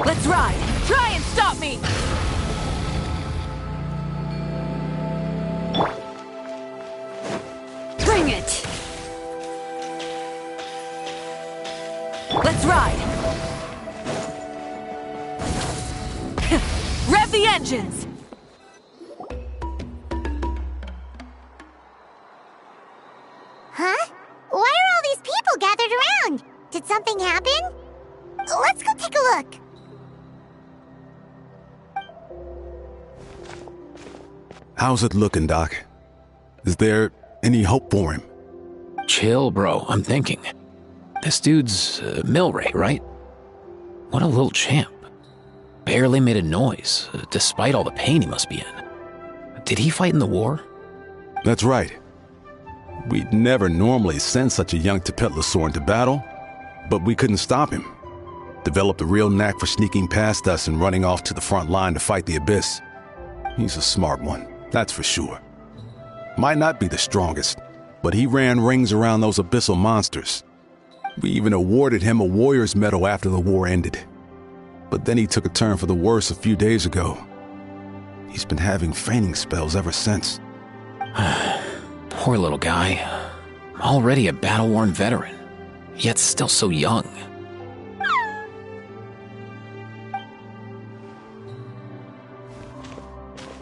Let's ride! Try and stop me! Bring it! Let's ride! Rev the engines! Huh? Why are all these people gathered around? Did something happen? Let's go take a look. How's it looking, Doc? Is there any hope for him? Chill, bro. I'm thinking. This dude's Milray, right? What a little champ. Barely made a noise, despite all the pain he must be in. Did he fight in the war? That's right. We'd never normally send such a young Tepetlosaur into battle, but we couldn't stop him. Developed a real knack for sneaking past us and running off to the front line to fight the Abyss. He's a smart one, that's for sure. Might not be the strongest, but he ran rings around those abyssal monsters. We even awarded him a Warrior's Medal after the war ended. But then he took a turn for the worse a few days ago. He's been having fainting spells ever since. Poor little guy. Already a battle-worn veteran, yet still so young.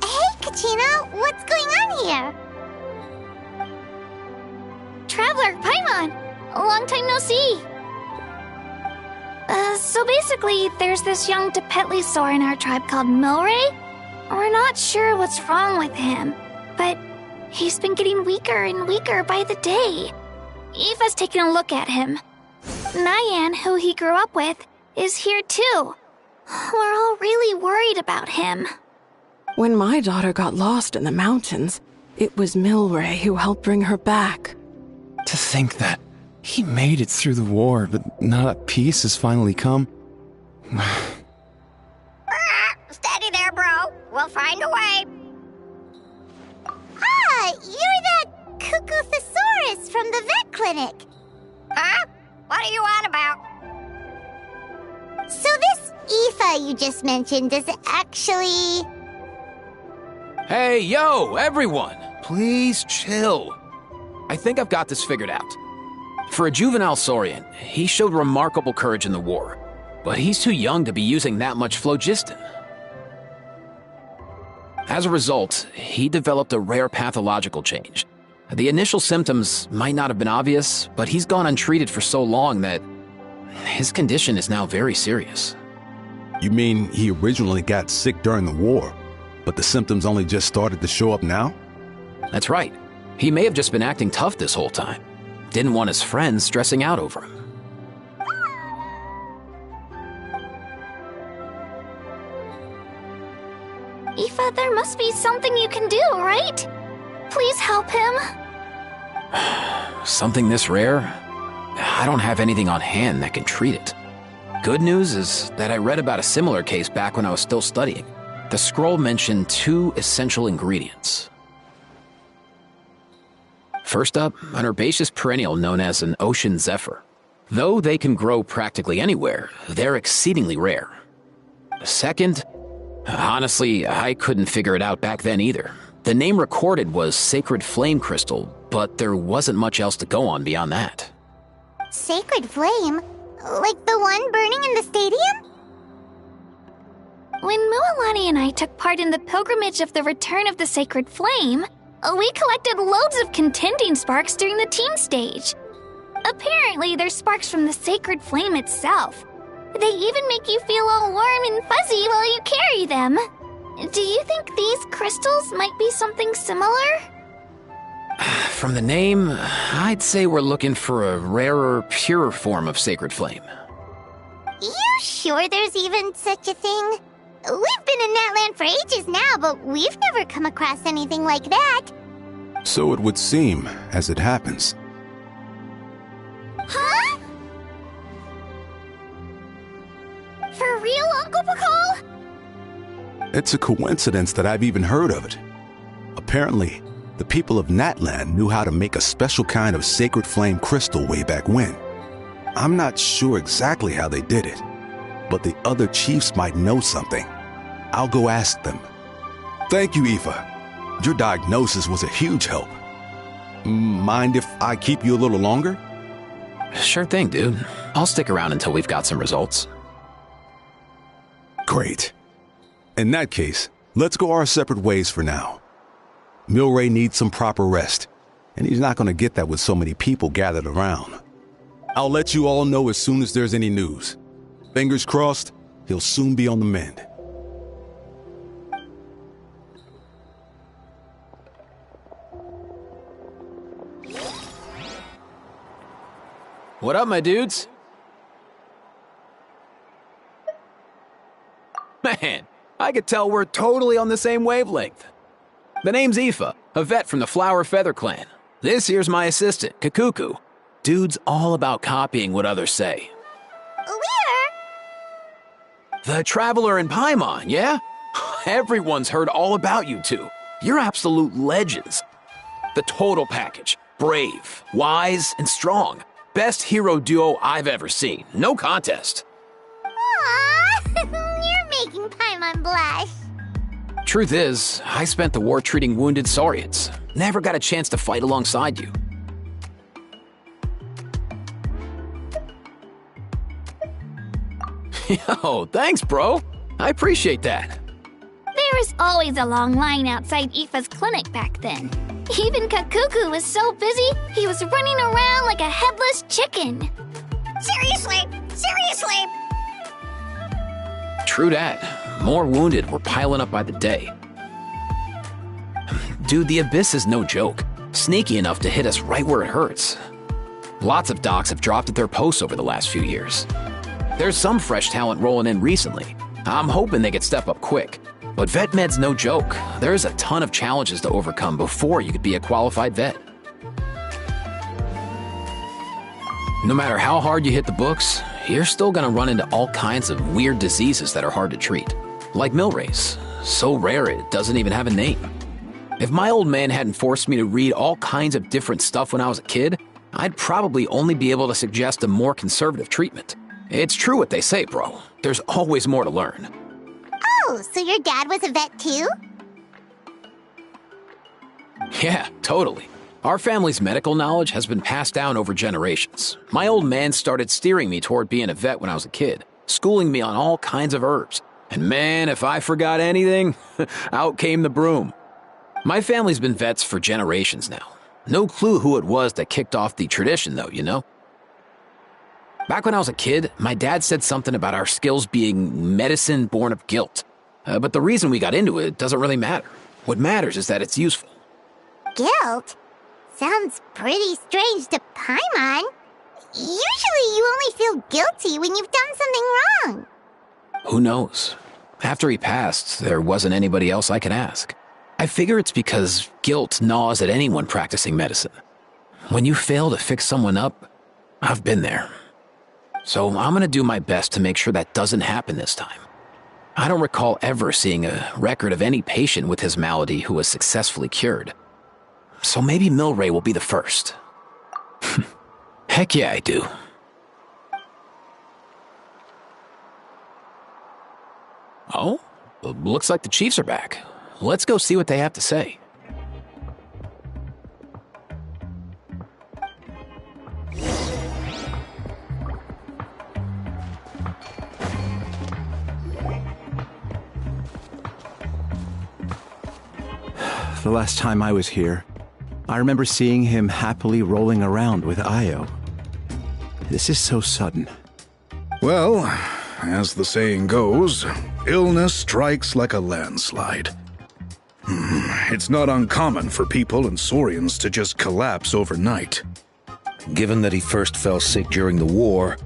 Hey, Kachina, what's going on here? Traveler, Paimon, a long time no see. So basically, there's this young Tepetlosaur in our tribe called Milray. We're not sure what's wrong with him, but he's been getting weaker and weaker by the day. Eva's taking a look at him. Nyan, who he grew up with, is here too. We're all really worried about him. When my daughter got lost in the mountains, it was Milray who helped bring her back. To think that he made it through the war, but now that peace has finally come. Steady there, bro. We'll find a way. Ah, you're that Cuckoo-thesaurus from the vet clinic. Huh? What are you on about? So this Aoife you just mentioned, does it actually... Hey, yo, everyone! Please chill. I think I've got this figured out. For a juvenile Saurian, he showed remarkable courage in the war, but he's too young to be using that much phlogiston. As a result, he developed a rare pathological change. The initial symptoms might not have been obvious, but he's gone untreated for so long that his condition is now very serious. You mean he originally got sick during the war, but the symptoms only just started to show up now? That's right. He may have just been acting tough this whole time. Didn't want his friends stressing out over him. Aoife, there must be something you can do, right? Please help him. Something this rare? I don't have anything on hand that can treat it. Good news is that I read about a similar case back when I was still studying. The scroll mentioned 2 essential ingredients. First up, an herbaceous perennial known as an ocean zephyr. Though they can grow practically anywhere, they're exceedingly rare. Second, Honestly, I couldn't figure it out back then either. The name recorded was Sacred Flame Crystal, but there wasn't much else to go on beyond that. Sacred Flame? Like the one burning in the stadium? When Mualani and I took part in the pilgrimage of the Return of the Sacred Flame, we collected loads of contending sparks during the team stage. Apparently, they're sparks from the Sacred Flame itself. They even make you feel all warm and fuzzy while you carry them. Do you think these crystals might be something similar? From the name, I'd say we're looking for a rarer, purer form of Sacred Flame. You sure there's even such a thing? We've been in that land for ages now, but we've never come across anything like that. So it would seem, as it happens. Huh? For real, Uncle Pakal? It's a coincidence that I've even heard of it. Apparently, the people of Natland knew how to make a special kind of sacred flame crystal way back when. I'm not sure exactly how they did it, but the other chiefs might know something. I'll go ask them. Thank you, Aoife. Your diagnosis was a huge help. Mind if I keep you a little longer? Sure thing, dude. I'll stick around until we've got some results. Great. In that case, let's go our separate ways for now. Milray needs some proper rest, and he's not going to get that with so many people gathered around. I'll let you all know as soon as there's any news. Fingers crossed, he'll soon be on the mend. What up, my dudes? Man, I could tell we're totally on the same wavelength. The name's Aoife, a vet from the Flower Feather clan. This here's my assistant, Kakuku. Dude's all about copying what others say. We're... The Traveler in Paimon, yeah? Everyone's heard all about you two. You're absolute legends. The total package. Brave, wise, and strong. Best hero duo I've ever seen. No contest. Aww, you're making Paimon blush. Truth is, I spent the war treating wounded Saurians. Never got a chance to fight alongside you. Yo, thanks, bro. I appreciate that. There was always a long line outside Aoife's clinic back then. Even Kakuku was so busy, he was running around like a headless chicken. Seriously? True that. More wounded were piling up by the day. Dude, the Abyss is no joke. Sneaky enough to hit us right where it hurts. Lots of docs have dropped at their posts over the last few years. There's some fresh talent rolling in recently. I'm hoping they could step up quick. But vet med's no joke. There's a ton of challenges to overcome before you could be a qualified vet. No matter how hard you hit the books, you're still gonna run into all kinds of weird diseases that are hard to treat. Like Milray's. So rare it doesn't even have a name. If my old man hadn't forced me to read all kinds of different stuff when I was a kid, I'd probably only be able to suggest a more conservative treatment. It's true what they say, bro. There's always more to learn. Oh, so your dad was a vet too? Yeah, totally. Our family's medical knowledge has been passed down over generations. My old man started steering me toward being a vet when I was a kid, schooling me on all kinds of herbs. And man, if I forgot anything, out came the broom. My family's been vets for generations now. No clue who it was that kicked off the tradition, though, you know? Back when I was a kid, my dad said something about our skills being medicine born of guilt. But the reason we got into it doesn't really matter. What matters is that it's useful. Guilt? Sounds pretty strange to Paimon. Usually you only feel guilty when you've done something wrong. Who knows? After he passed, there wasn't anybody else I could ask. I figure it's because guilt gnaws at anyone practicing medicine. When you fail to fix someone up, I've been there. So I'm gonna do my best to make sure that doesn't happen this time. I don't recall ever seeing a record of any patient with his malady who was successfully cured. So maybe Milray will be the first. Heck yeah, I do. Oh? Looks like the chiefs are back. Let's go see what they have to say. The last time I was here, I remember seeing him happily rolling around with Io. This is so sudden. Well, as the saying goes, illness strikes like a landslide. It's not uncommon for people and Saurians to just collapse overnight. Given that he first fell sick during the war,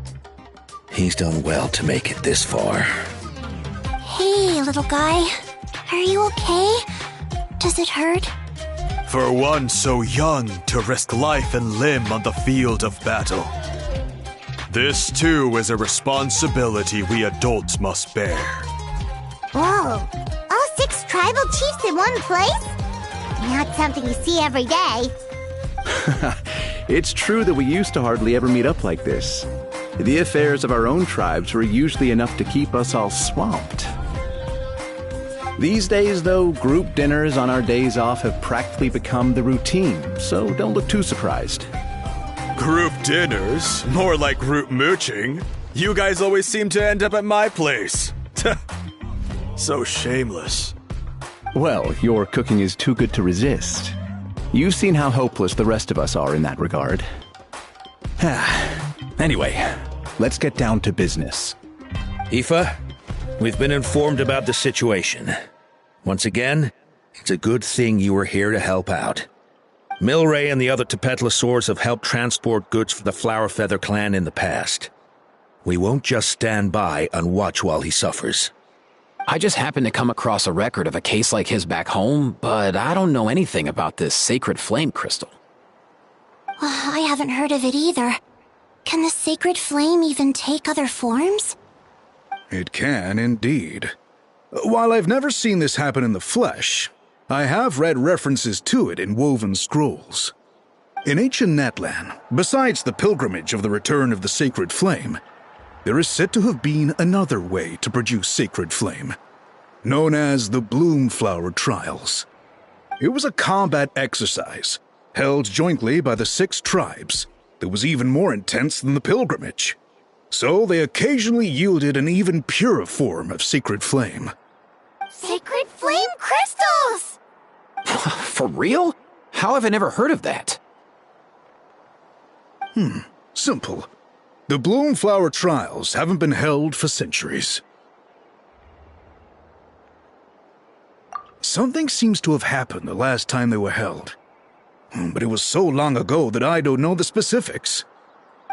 he's done well to make it this far. Hey, little guy. Are you okay? Does it hurt? For one so young to risk life and limb on the field of battle. This too is a responsibility we adults must bear. Whoa, all 6 tribal chiefs in one place? Not something you see every day. It's true that we used to hardly ever meet up like this. The affairs of our own tribes were usually enough to keep us all swamped. These days, though, group dinners on our days off have practically become the routine, so don't look too surprised. Group dinners? More like group mooching. You guys always seem to end up at my place. So shameless. Well, your cooking is too good to resist. You've seen how hopeless the rest of us are in that regard. Anyway, let's get down to business. Aoife, we've been informed about the situation. Once again, it's a good thing you were here to help out. Milray and the other Tepetlosaurs have helped transport goods for the Flower Feather clan in the past. We won't just stand by and watch while he suffers. I just happened to come across a record of a case like his back home, but I don't know anything about this sacred flame crystal. I haven't heard of it either. Can the sacred flame even take other forms? It can indeed. While I've never seen this happen in the flesh, I have read references to it in woven scrolls. In ancient Natlan, besides the pilgrimage of the return of the sacred flame, there is said to have been another way to produce sacred flame, known as the Bloomflower Trials. It was a combat exercise, held jointly by the 6 tribes, that was even more intense than the pilgrimage. So they occasionally yielded an even purer form of sacred flame. Sacred flame crystals! For real? How have I never heard of that? Simple. The Bloomflower Trials haven't been held for centuries. Something seems to have happened the last time they were held. But it was so long ago that I don't know the specifics.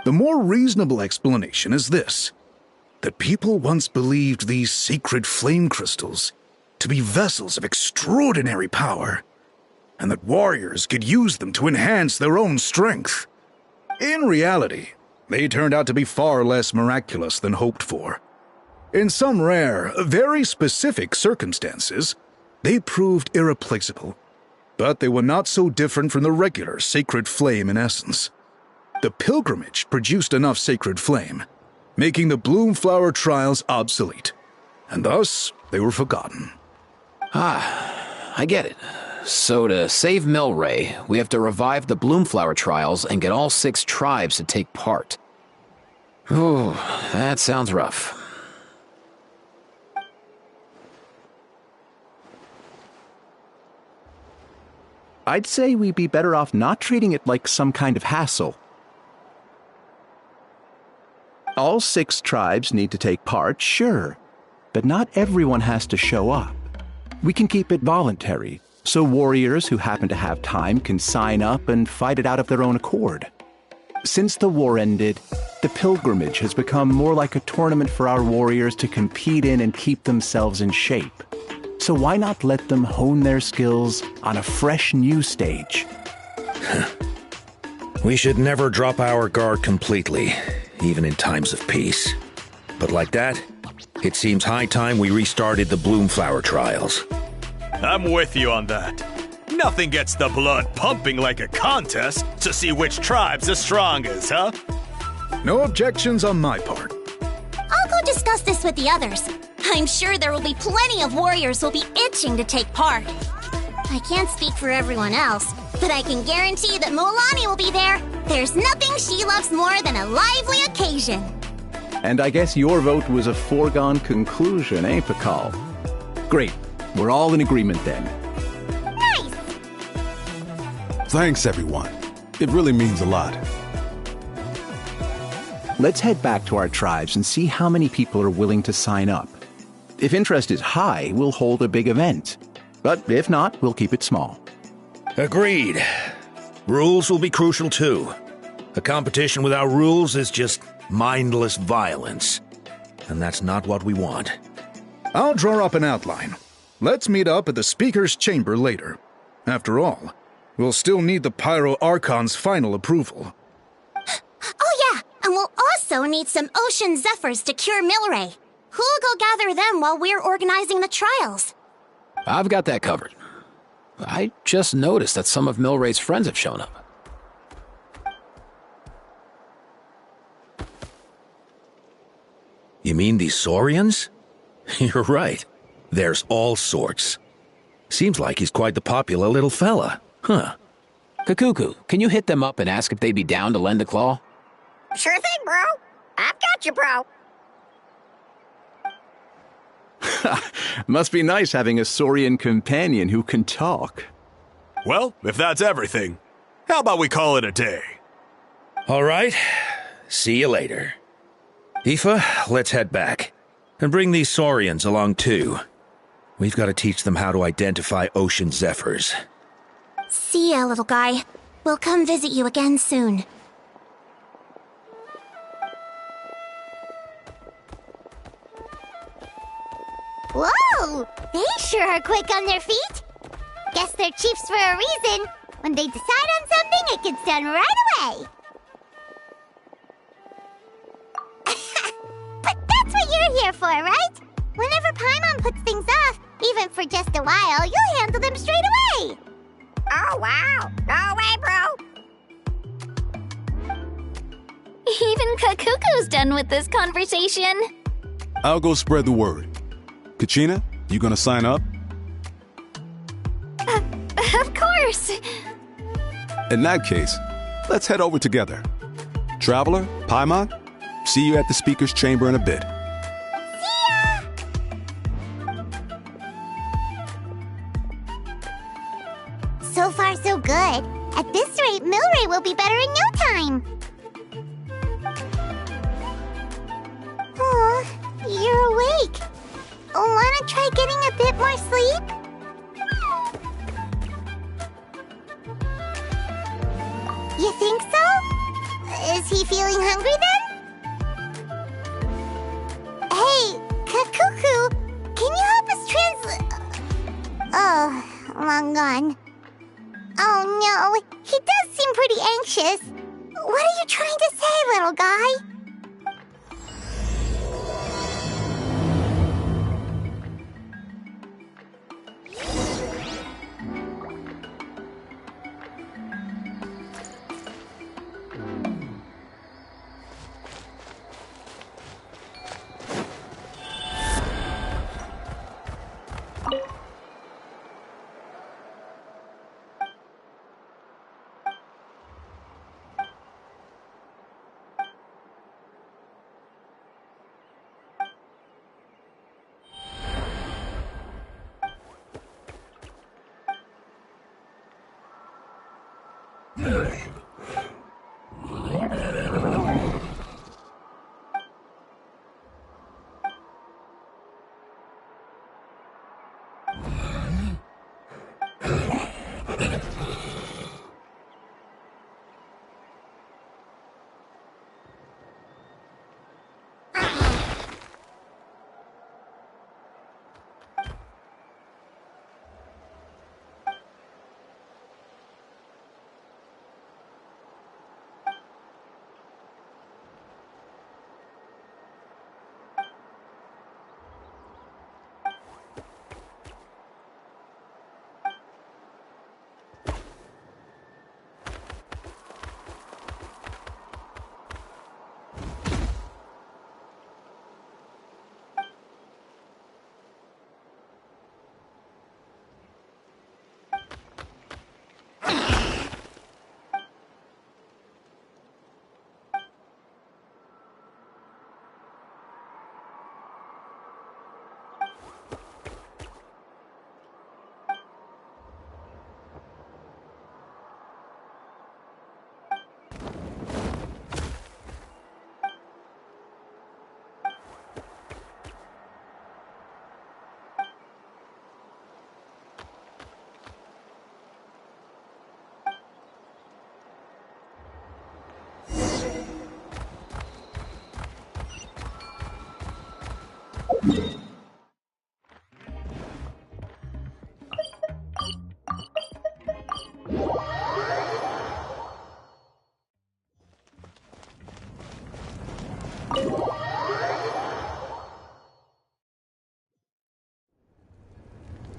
The more reasonable explanation is this: that people once believed these sacred flame crystals to be vessels of extraordinary power, and that warriors could use them to enhance their own strength. In reality, they turned out to be far less miraculous than hoped for. In some rare, very specific circumstances, they proved irreplaceable, but they were not so different from the regular sacred flame in essence. The pilgrimage produced enough sacred flame, making the Bloomflower Trials obsolete, and thus they were forgotten. I get it. So to save Milray, we have to revive the Bloomflower Trials and get all 6 tribes to take part. Ooh, that sounds rough. I'd say we'd be better off not treating it like some kind of hassle. All 6 tribes need to take part, sure, but not everyone has to show up. We can keep it voluntary, so warriors who happen to have time can sign up and fight it out of their own accord. Since the war ended, the pilgrimage has become more like a tournament for our warriors to compete in and keep themselves in shape. So why not let them hone their skills on a fresh new stage? We should never drop our guard completely, even in times of peace. But like that, it seems high time we restarted the Bloomflower Trials. I'm with you on that. Nothing gets the blood pumping like a contest to see which tribe's the strongest, huh? No objections on my part. I'll go discuss this with the others. I'm sure there will be plenty of warriors who'll be itching to take part. I can't speak for everyone else, but I can guarantee that Molani will be there. There's nothing she loves more than a lively occasion. And I guess your vote was a foregone conclusion, eh, Pakal? Great. We're all in agreement then. Nice! Thanks, everyone. It really means a lot. Let's head back to our tribes and see how many people are willing to sign up. If interest is high, we'll hold a big event. But if not, we'll keep it small. Agreed. Rules will be crucial too. A competition without rules is just mindless violence. And that's not what we want. I'll draw up an outline. Let's meet up at the Speaker's Chamber later. After all, we'll still need the Pyro Archon's final approval. Oh yeah, and we'll also need some Ocean Zephyrs to cure Milray. Who'll go gather them while we're organizing the trials? I've got that covered. I just noticed that some of Milray's friends have shown up. You mean these Saurians? You're right. There's all sorts. Seems like he's quite the popular little fella. Huh. Kakuku, can you hit them up and ask if they'd be down to lend a claw? Sure thing, bro. I've got you, bro. Must be nice having a Saurian companion who can talk. Well, if that's everything, how about we call it a day? All right. See you later. Aoife, let's head back. And bring these Saurians along too. We've got to teach them how to identify Ocean Zephyrs. See ya, little guy. We'll come visit you again soon. Whoa! They sure are quick on their feet. Guess they're chiefs for a reason. When they decide on something, it gets done right away. But that's what you're here for, right? Whenever Paimon puts things off, even for just a while, you'll handle them straight away. Oh, wow. No way, bro. Even Kakuku's done with this conversation. I'll go spread the word. Kachina, you gonna sign up? Of course. In that case, let's head over together. Traveler, Paimon, see you at the Speaker's Chamber in a bit. See ya! So far, so good. At this rate, Milray will be better in no time. Aw, you're awake. Wanna try getting a bit more sleep? You think so? Is he feeling hungry then? Hey, Kakuku, can you help us translate? Oh, long gone. Oh no, he does seem pretty anxious. What are you trying to say, little guy?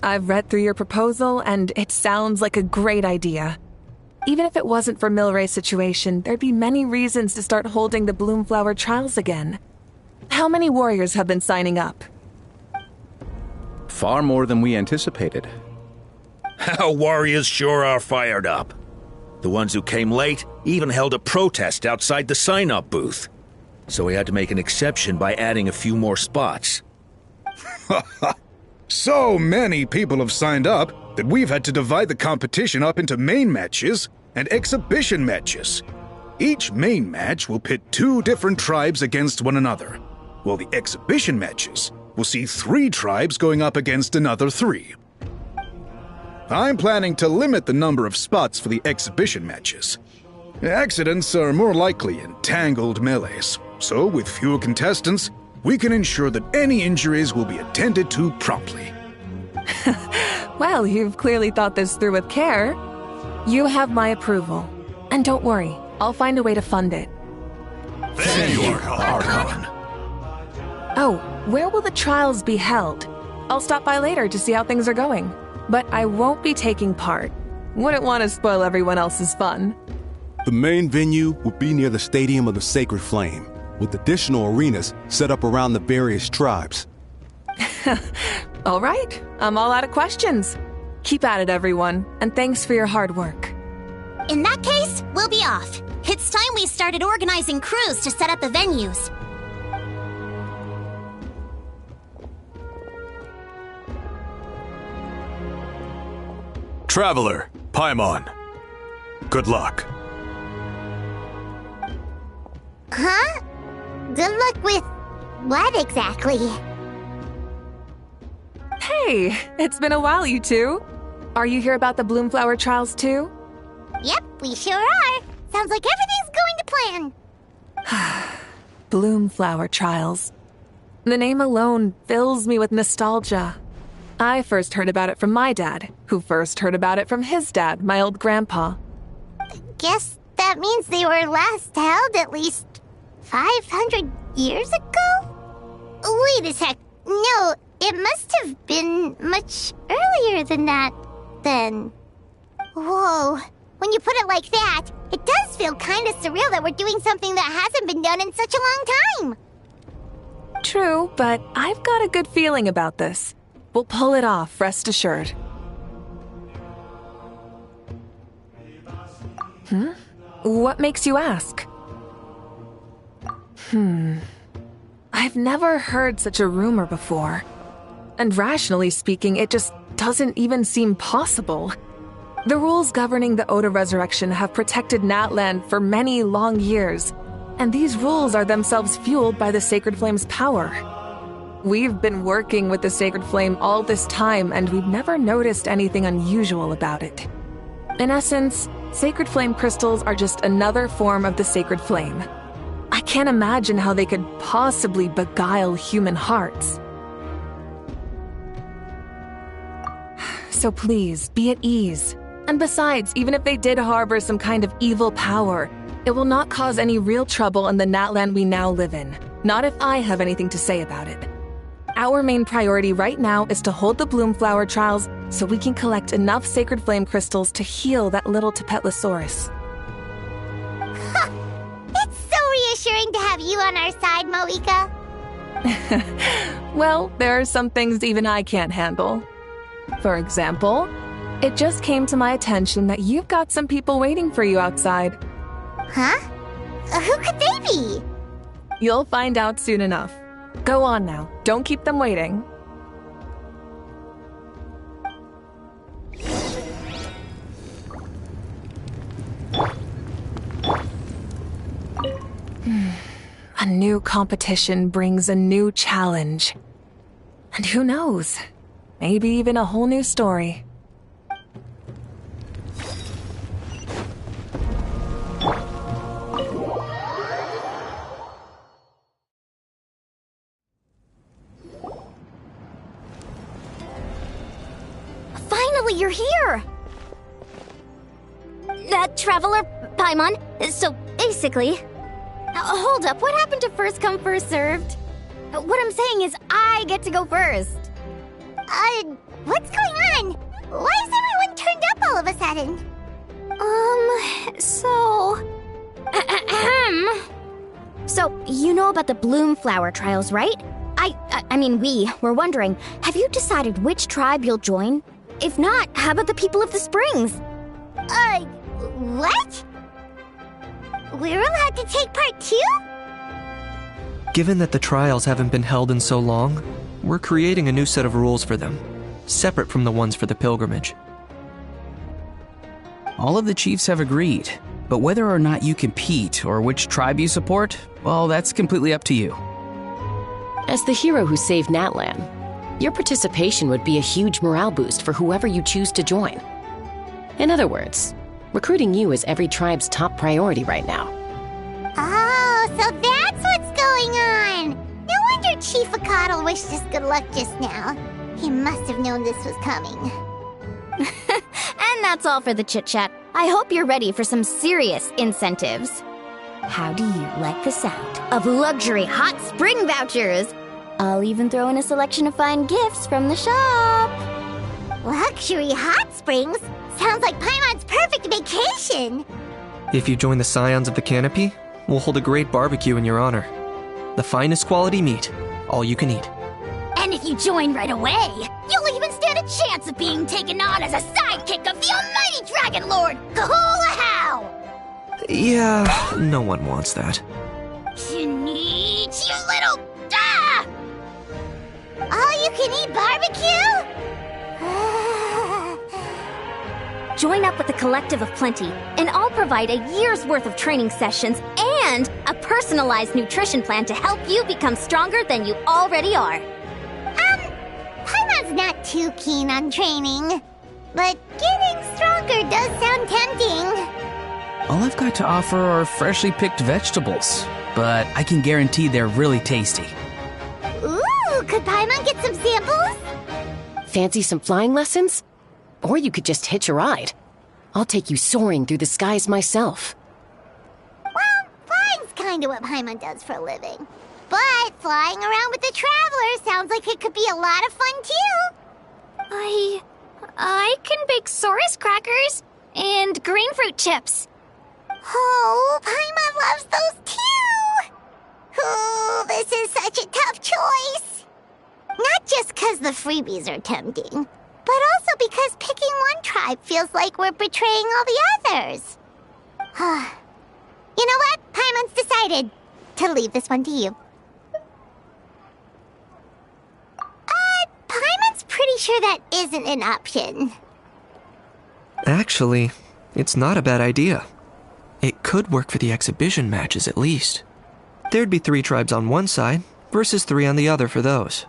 I've read through your proposal, and it sounds like a great idea. Even if it wasn't for Milray's situation, there'd be many reasons to start holding the Bloomflower trials again. How many warriors have been signing up? Far more than we anticipated. Our warriors sure are fired up. The ones who came late even held a protest outside the sign-up booth. So we had to make an exception by adding a few more spots. So many people have signed up that we've had to divide the competition up into main matches and exhibition matches. Each main match will pit 2 different tribes against one another, while the exhibition matches will see 3 tribes going up against another 3. I'm planning to limit the number of spots for the exhibition matches. Accidents are more likely in tangled melees, so with fewer contestants, we can ensure that any injuries will be attended to promptly. Well, you've clearly thought this through with care. You have my approval. And don't worry, I'll find a way to fund it. Thank you, Archon. Oh, where will the trials be held? I'll stop by later to see how things are going. But I won't be taking part. Wouldn't want to spoil everyone else's fun. The main venue will be near the Stadium of the Sacred Flame, with additional arenas set up around the various tribes. All right, I'm all out of questions. Keep at it, everyone, and thanks for your hard work. In that case, we'll be off. It's time we started organizing crews to set up the venues. Traveler, Paimon. Good luck. Huh? Good luck with what exactly? Hey, it's been a while, you two. Are you here about the Bloomflower trials too? Yep, we sure are. Sounds like everything's going to plan. Bloomflower trials. The name alone fills me with nostalgia. I first heard about it from my dad, who first heard about it from his dad, my old grandpa. Guess that means they were last held at least 500 years ago? Wait a sec. No, it must have been much earlier than that, then. Whoa. When you put it like that, it does feel kind of surreal that we're doing something that hasn't been done in such a long time. True, but I've got a good feeling about this. We'll pull it off, rest assured. What makes you ask? I've never heard such a rumor before. And rationally speaking, it just doesn't even seem possible. The rules governing the Oda resurrection have protected Natland for many long years, and these rules are themselves fueled by the Sacred Flame's power. We've been working with the Sacred Flame all this time, and we've never noticed anything unusual about it. In essence, Sacred Flame crystals are just another form of the Sacred Flame. I can't imagine how they could possibly beguile human hearts. So please, be at ease. And besides, even if they did harbor some kind of evil power, it will not cause any real trouble in the Natland we now live in. Not if I have anything to say about it. Our main priority right now is to hold the Bloomflower trials so we can collect enough Sacred Flame crystals to heal that little Tapetlosaurus. It's so reassuring to have you on our side, Moika. Well, there are some things even I can't handle. For example, it just came to my attention that you've got some people waiting for you outside. Huh? Who could they be? You'll find out soon enough. Go on now. Don't keep them waiting. new competition brings a new challenge. And who knows? Maybe even a whole new story. Finally, you're here! Traveler Paimon, so basically... hold up, what happened to first come, first served? What I'm saying is I get to go first. What's going on? Why is everyone turned up all of a sudden? So, you know about the bloom flower trials, right? I mean, we were wondering, have you decided which tribe you'll join? If not, how about the people of the springs? What? We're allowed to take part too? Given that the trials haven't been held in so long, we're creating a new set of rules for them, separate from the ones for the pilgrimage. All of the chiefs have agreed, but whether or not you compete or which tribe you support, well, that's completely up to you. As the hero who saved Natlan, your participation would be a huge morale boost for whoever you choose to join. In other words, recruiting you is every tribe's top priority right now. Oh, so that's what's going on! No wonder Chief Akatl wished us good luck just now. He must have known this was coming. And that's all for the chit-chat. I hope you're ready for some serious incentives. How do you like the sound of luxury hot spring vouchers? I'll even throw in a selection of fine gifts from the shop. Luxury hot springs? Sounds like Paimon's perfect vacation! If you join the Scions of the Canopy, we'll hold a great barbecue in your honor. The finest quality meat, all you can eat. And if you join right away, you'll even stand a chance of being taken on as a sidekick of the almighty Dragon Lord, Kahula-How! Yeah, no one wants that. Neat, you little... All-you-can-eat barbecue? Join up with the Collective of Plenty, and I'll provide a year's worth of training sessions and a personalized nutrition plan to help you become stronger than you already are. Paimon's not too keen on training, but getting stronger does sound tempting. All I've got to offer are freshly picked vegetables, but I can guarantee they're really tasty. Ooh, could Paimon get some samples? Fancy some flying lessons? Or you could just hitch a ride. I'll take you soaring through the skies myself. Well, flying's kinda what Paimon does for a living. But flying around with the Traveler sounds like it could be a lot of fun too. I can bake Saurus crackers and green fruit chips. Oh, Paimon loves those too! Ooh, this is such a tough choice. Not just 'cause the freebies are tempting, but also because picking one tribe feels like we're betraying all the others. You know what? Paimon's decided to leave this one to you. Paimon's pretty sure that isn't an option. Actually, it's not a bad idea. It could work for the exhibition matches at least. There'd be 3 tribes on one side versus 3 on the other for those.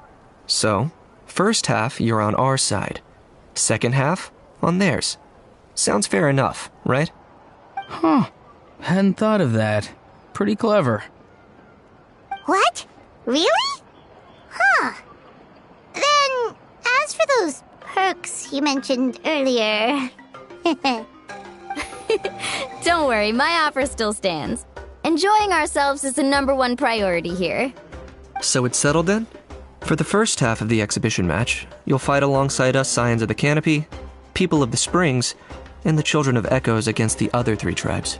So, first half you're on our side. Second half, on theirs. Sounds fair enough, right? Huh. Hadn't thought of that. Pretty clever. What? Really? Huh. Then, as for those perks you mentioned earlier... Don't worry, my offer still stands. Enjoying ourselves is the #1 priority here. So it's settled then? For the first half of the exhibition match, you'll fight alongside us Scions of the Canopy, People of the Springs, and the Children of Echoes against the other 3 tribes.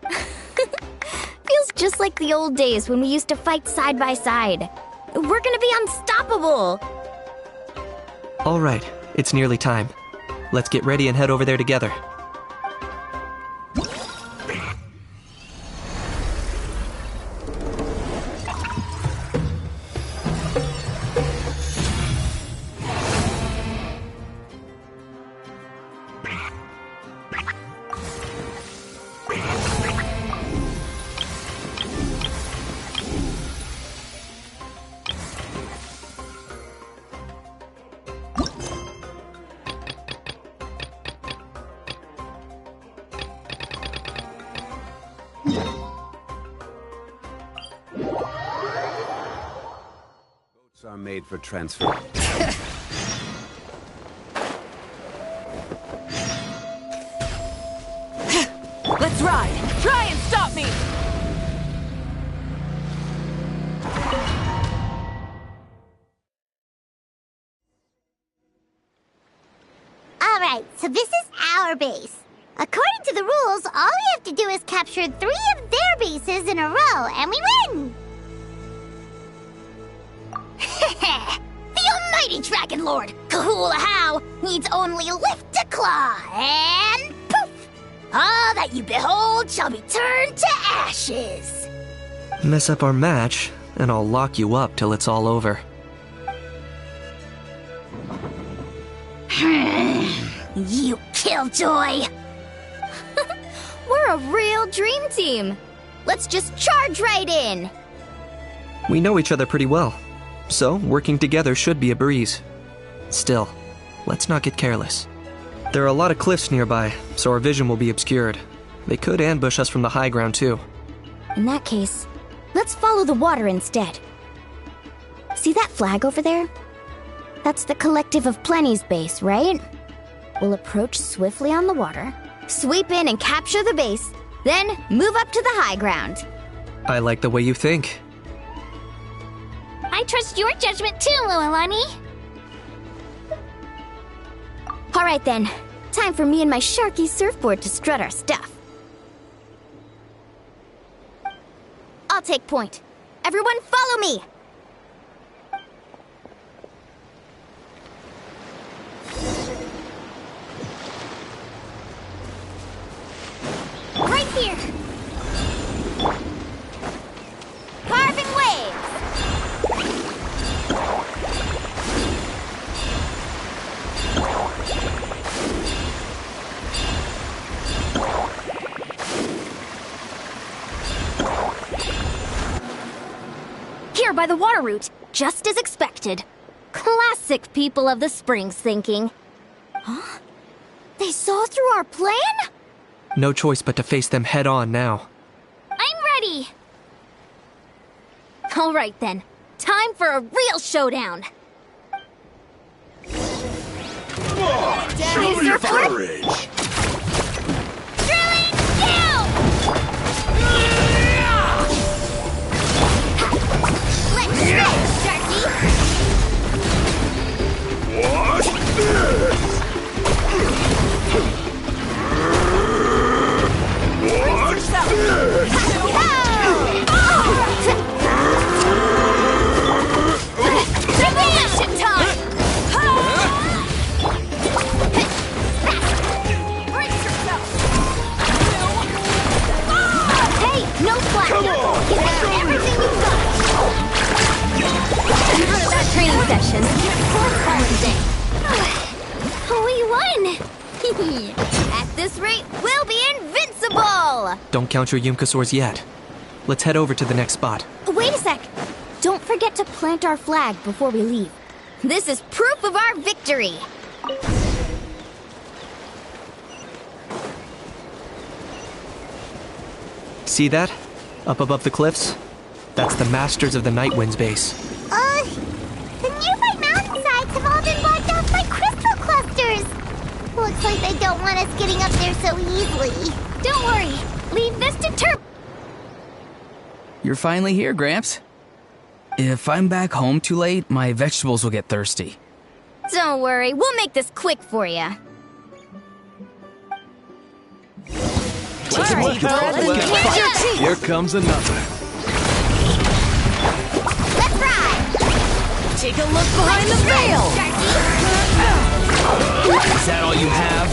Feels just like the old days when we used to fight side by side. We're gonna be unstoppable! All right, it's nearly time. Let's get ready and head over there together. Boats are made for transfer. Let's ride! Try and stop me! Alright, so this is our base. According to the rules, all we have to do is capture 3 of their bases in a row, and we win! The almighty Dragon Lord, Kahula How, needs only lift a claw, and poof! All that you behold shall be turned to ashes. Mess up our match, and I'll lock you up till it's all over. You killjoy! We're a real dream team. Let's just charge right in. We know each other pretty well, so working together should be a breeze. Still, let's not get careless. There are a lot of cliffs nearby, so our vision will be obscured. They could ambush us from the high ground too. In that case, let's follow the water instead. See that flag over there? That's the Collective of Plenty's base, right? We'll approach swiftly on the water, sweep in and capture the base, then move up to the high ground. I like the way you think. I trust your judgment too, Lualani. All right then, time for me and my Sharky surfboard to strut our stuff. I'll take point. Everyone follow me! Right here! Carving waves! Here by the water route, just as expected. Classic people of the Springs thinking. Huh? They saw through our plan? No choice but to face them head on now. I'm ready! All right then, time for a real showdown! Show your courage! Drilling down! Let's go, Sharky! Watch this! Watch this! Revolution time! Brace yourself! Hey, no slack! Give it everything you've got! Out of that training session. Let's call it a day. We won! At this rate, we'll be invincible! Don't count your Yumkasaurs yet. Let's head over to the next spot. Wait a sec! Don't forget to plant our flag before we leave. This is proof of our victory! See that? Up above the cliffs? That's the Masters of the Night Wind's base. The nearby mountainsides have all been wiped out by crystal clusters. Looks like they don't want us getting up there so easily. Don't worry. Leave this to Turp. You're finally here, Gramps. If I'm back home too late, my vegetables will get thirsty. Don't worry. We'll make this quick for you. Here comes another. Let's ride! Take a look behind the veil! Is that all you have?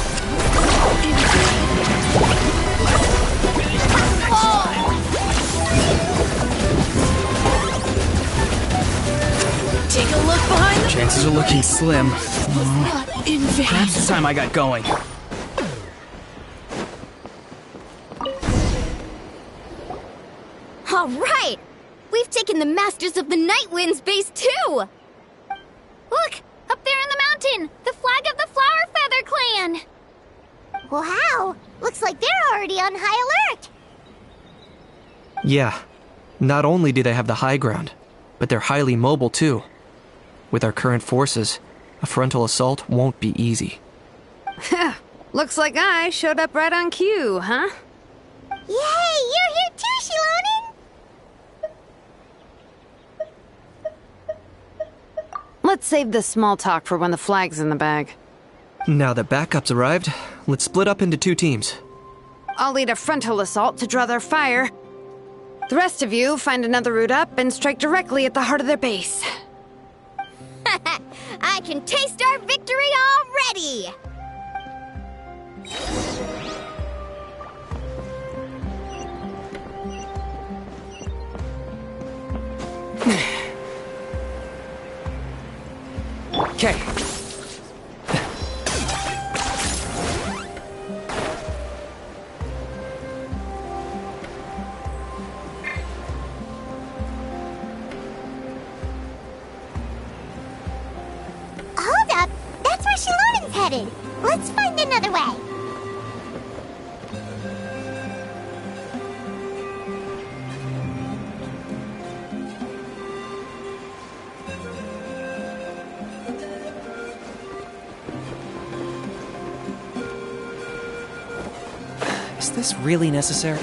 Take a look behind the... Chances are looking slim. Perhaps it's time I got going. All right! We've taken the Masters of the Night Wind's base, too! Look! Up there in the mountain! The flag of the Flower Feather Clan! Wow! Looks like they're already on high alert. Yeah. Not only do they have the high ground, but they're highly mobile too. With our current forces, a frontal assault won't be easy. Looks like I showed up right on cue, huh? Yay! You're here too, Shilonen! Let's save this small talk for when the flag's in the bag. Now that backup's arrived, let's split up into 2 teams. I'll lead a frontal assault to draw their fire. The rest of you find another route up and strike directly at the heart of their base. I can taste our victory already! Okay. Hold up! That's where Shilonen's headed! Let's find another way! Is this really necessary?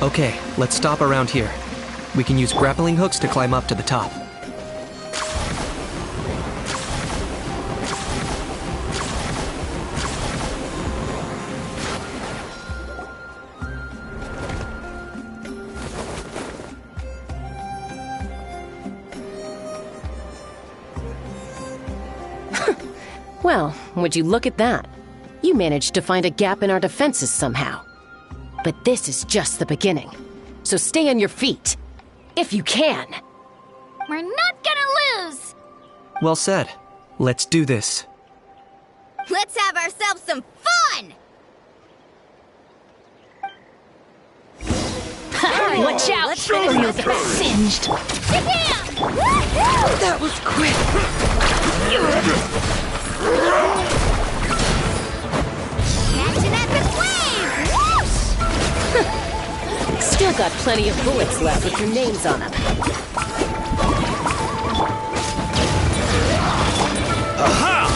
Okay, let's stop around here. We can use grappling hooks to climb up to the top. Well, would you look at that? You managed to find a gap in our defenses somehow. But this is just the beginning. So stay on your feet. If you can. We're not gonna lose! Well said. Let's do this. Let's have ourselves some fun! Watch out! You'll get singed. That was quick! Catching at the flame! Whoosh! Still got plenty of bullets left with your names on them. Aha!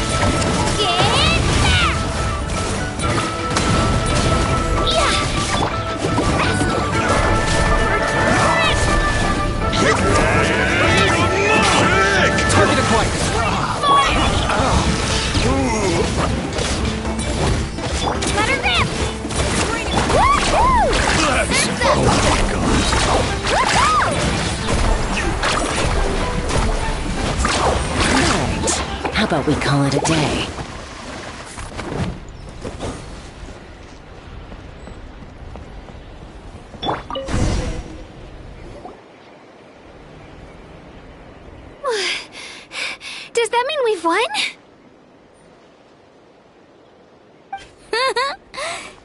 Get back! Yeah! Target acquired. Let her rip! Woohoo! Right. How about we call it a day? Does that mean we've won?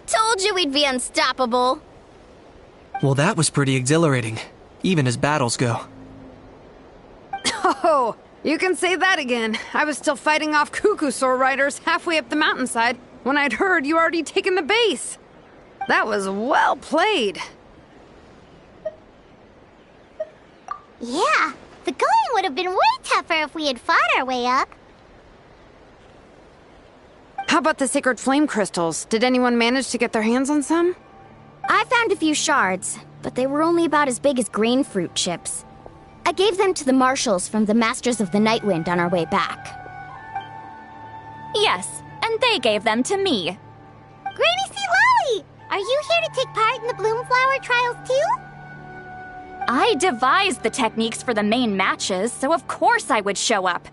Told you we'd be unstoppable. Well, that was pretty exhilarating, even as battles go. Oh, you can say that again. I was still fighting off Cuckoosaur riders halfway up the mountainside when I'd heard you already taken the base. That was well played. Yeah, the going would have been way tougher if we had fought our way up. How about the sacred flame crystals? Did anyone manage to get their hands on some? I found a few shards, but they were only about as big as grain fruit chips. I gave them to the marshals from the Masters of the Nightwind on our way back. Yes, and they gave them to me. Granny C. Lolly! Are you here to take part in the Bloomflower trials too? I devised the techniques for the main matches, so of course I would show up.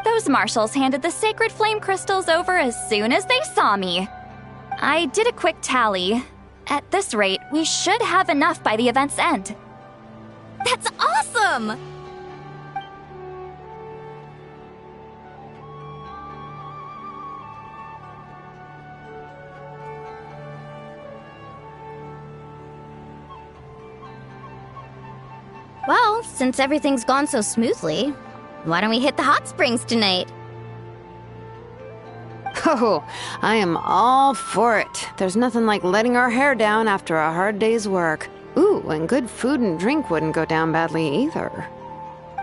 Those marshals handed the sacred flame crystals over as soon as they saw me. I did a quick tally. At this rate, we should have enough by the event's end. That's awesome! Well, since everything's gone so smoothly, why don't we hit the hot springs tonight? Oh, I am all for it. There's nothing like letting our hair down after a hard day's work. Ooh, and good food and drink wouldn't go down badly either.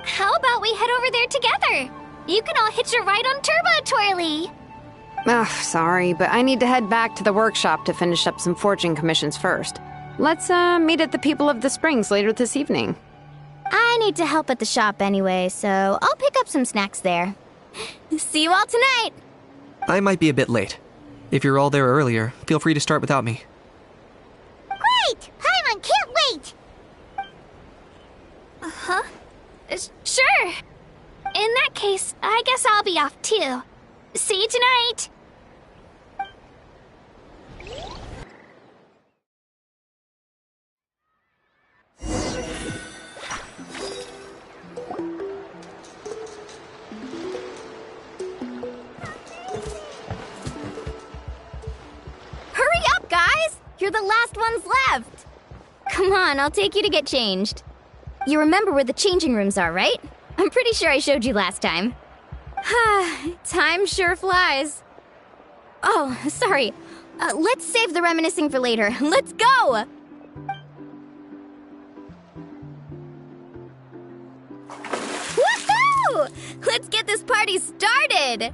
How about we head over there together? You can all hitch a ride on Turbo Twirly. Ugh, sorry, but I need to head back to the workshop to finish up some forging commissions first. Let's, meet at the People of the Springs later this evening. I need to help at the shop anyway, so I'll pick up some snacks there. See you all tonight! I might be a bit late. If you're all there earlier, feel free to start without me. Great! Paimon can't wait! Huh? Sure. In that case, I guess I'll be off too. See you tonight! Hurry up, guys! You're the last ones left! Come on, I'll take you to get changed. You remember where the changing rooms are, right? I'm pretty sure I showed you last time. Time sure flies. Oh, sorry. Let's save the reminiscing for later. Let's go! Woohoo! Let's get this party started!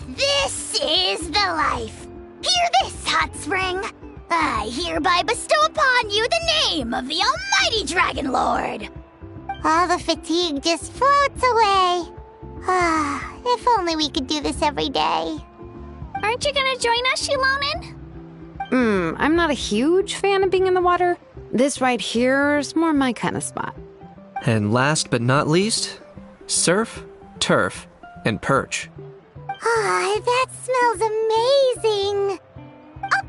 This is the life. Hear this, Hot Spring. I hereby bestow upon you the name of the Almighty Dragon Lord. All the fatigue just floats away. If only we could do this every day. Aren't you gonna join us, Shilonen? I'm not a huge fan of being in the water. This right here is more my kind of spot. And last but not least, surf, turf, and perch. That smells amazing. Oh,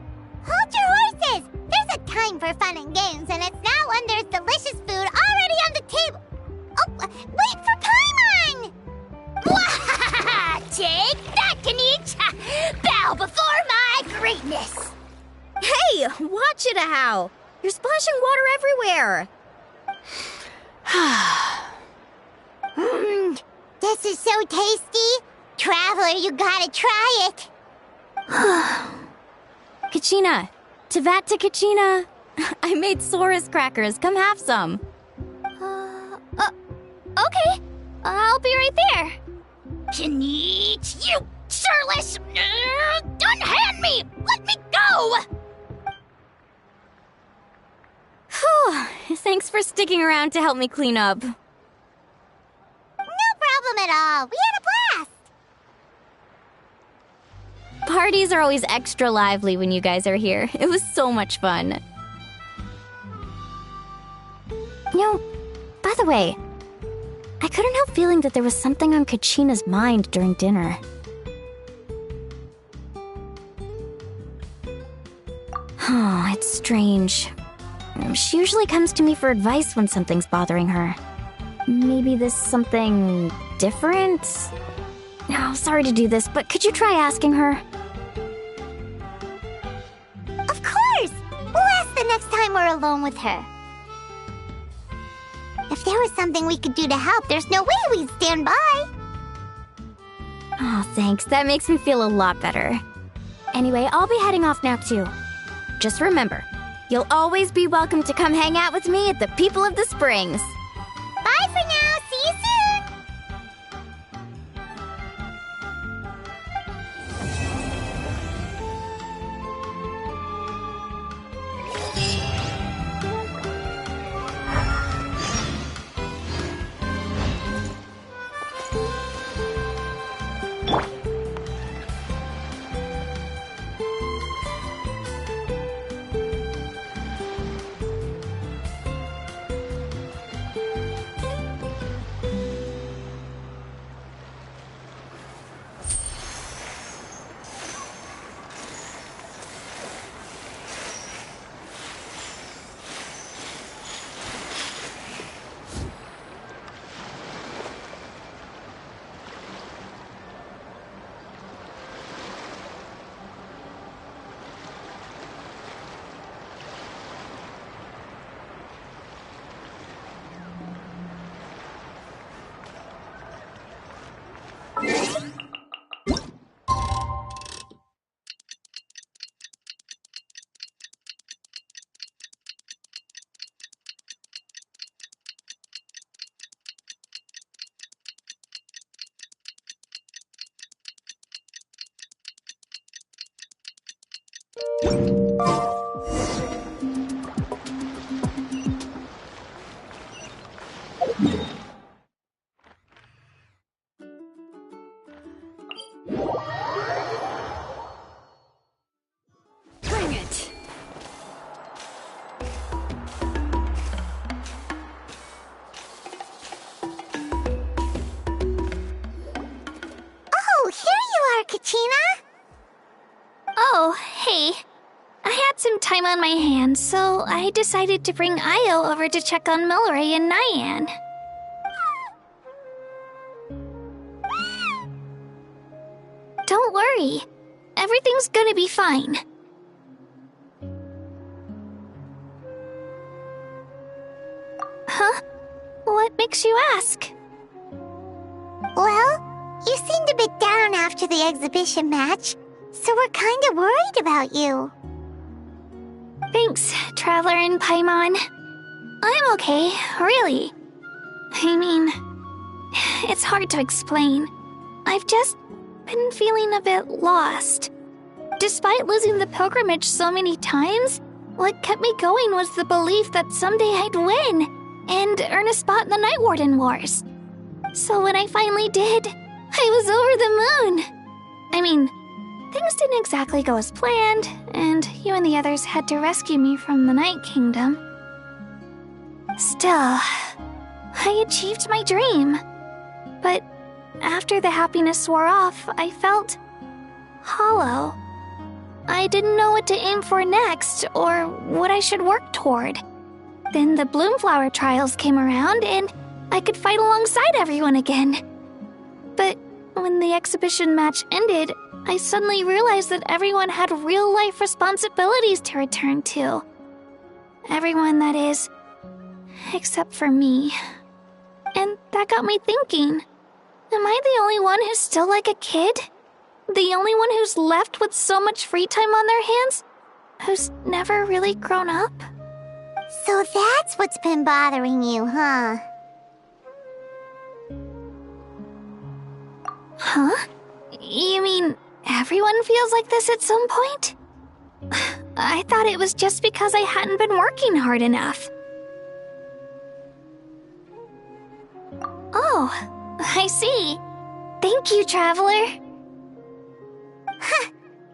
hold your horses. There's a time for fun and games, and it's now when there's delicious food already on the table. Oh, wait for Paimon! Take that, Kanich! Bow before my greatness! Hey, watch it, how? You're splashing water everywhere. This is so tasty. Traveler, you gotta try it. Kachina, Tevat to Kachina. I made Saurus crackers. Come have some. Okay. I'll be right there. Kanich, you shirtless! Unhand me! Let me go! Whew, thanks for sticking around to help me clean up. No problem at all. We had a blast. Parties are always extra lively when you guys are here. It was so much fun. You know, by the way, I couldn't help feeling that there was something on Kachina's mind during dinner. Oh, it's strange. She usually comes to me for advice when something's bothering her. Maybe this something different? No, sorry to do this, but could you try asking her? Of course! We'll ask the next time we're alone with her. If there was something we could do to help, there's no way we'd stand by. Oh, thanks. That makes me feel a lot better. Anyway, I'll be heading off now, too. Just remember, you'll always be welcome to come hang out with me at the People of the Springs. Bye for now. See you soon. Bring it! Oh, here you are, Kachina! Oh, hey. I had some time on my hands, so I decided to bring Io over to check on Milray and Nyan. Don't worry. Everything's gonna be fine. Huh? What makes you ask? Well, you seemed a bit down after the exhibition match, so we're kinda worried about you. Thanks, Traveler and Paimon. I'm okay, really. I mean, it's hard to explain. I've just been feeling a bit lost. Despite losing the pilgrimage so many times, what kept me going was the belief that someday I'd win and earn a spot in the Night Warden Wars. So when I finally did, I was over the moon. I mean, things didn't exactly go as planned, and you and the others had to rescue me from the Night Kingdom. Still, I achieved my dream. But after the happiness wore off, I felt hollow. I didn't know what to aim for next, or what I should work toward. Then the Bloomflower trials came around, and I could fight alongside everyone again. But when the exhibition match ended, I suddenly realized that everyone had real-life responsibilities to return to. Everyone, that is, except for me. And that got me thinking, am I the only one who's still like a kid? The only one who's left with so much free time on their hands? Who's never really grown up? So that's what's been bothering you, huh? Huh? You mean everyone feels like this at some point? I thought it was just because I hadn't been working hard enough. Oh, I see. Thank you, Traveler. Huh.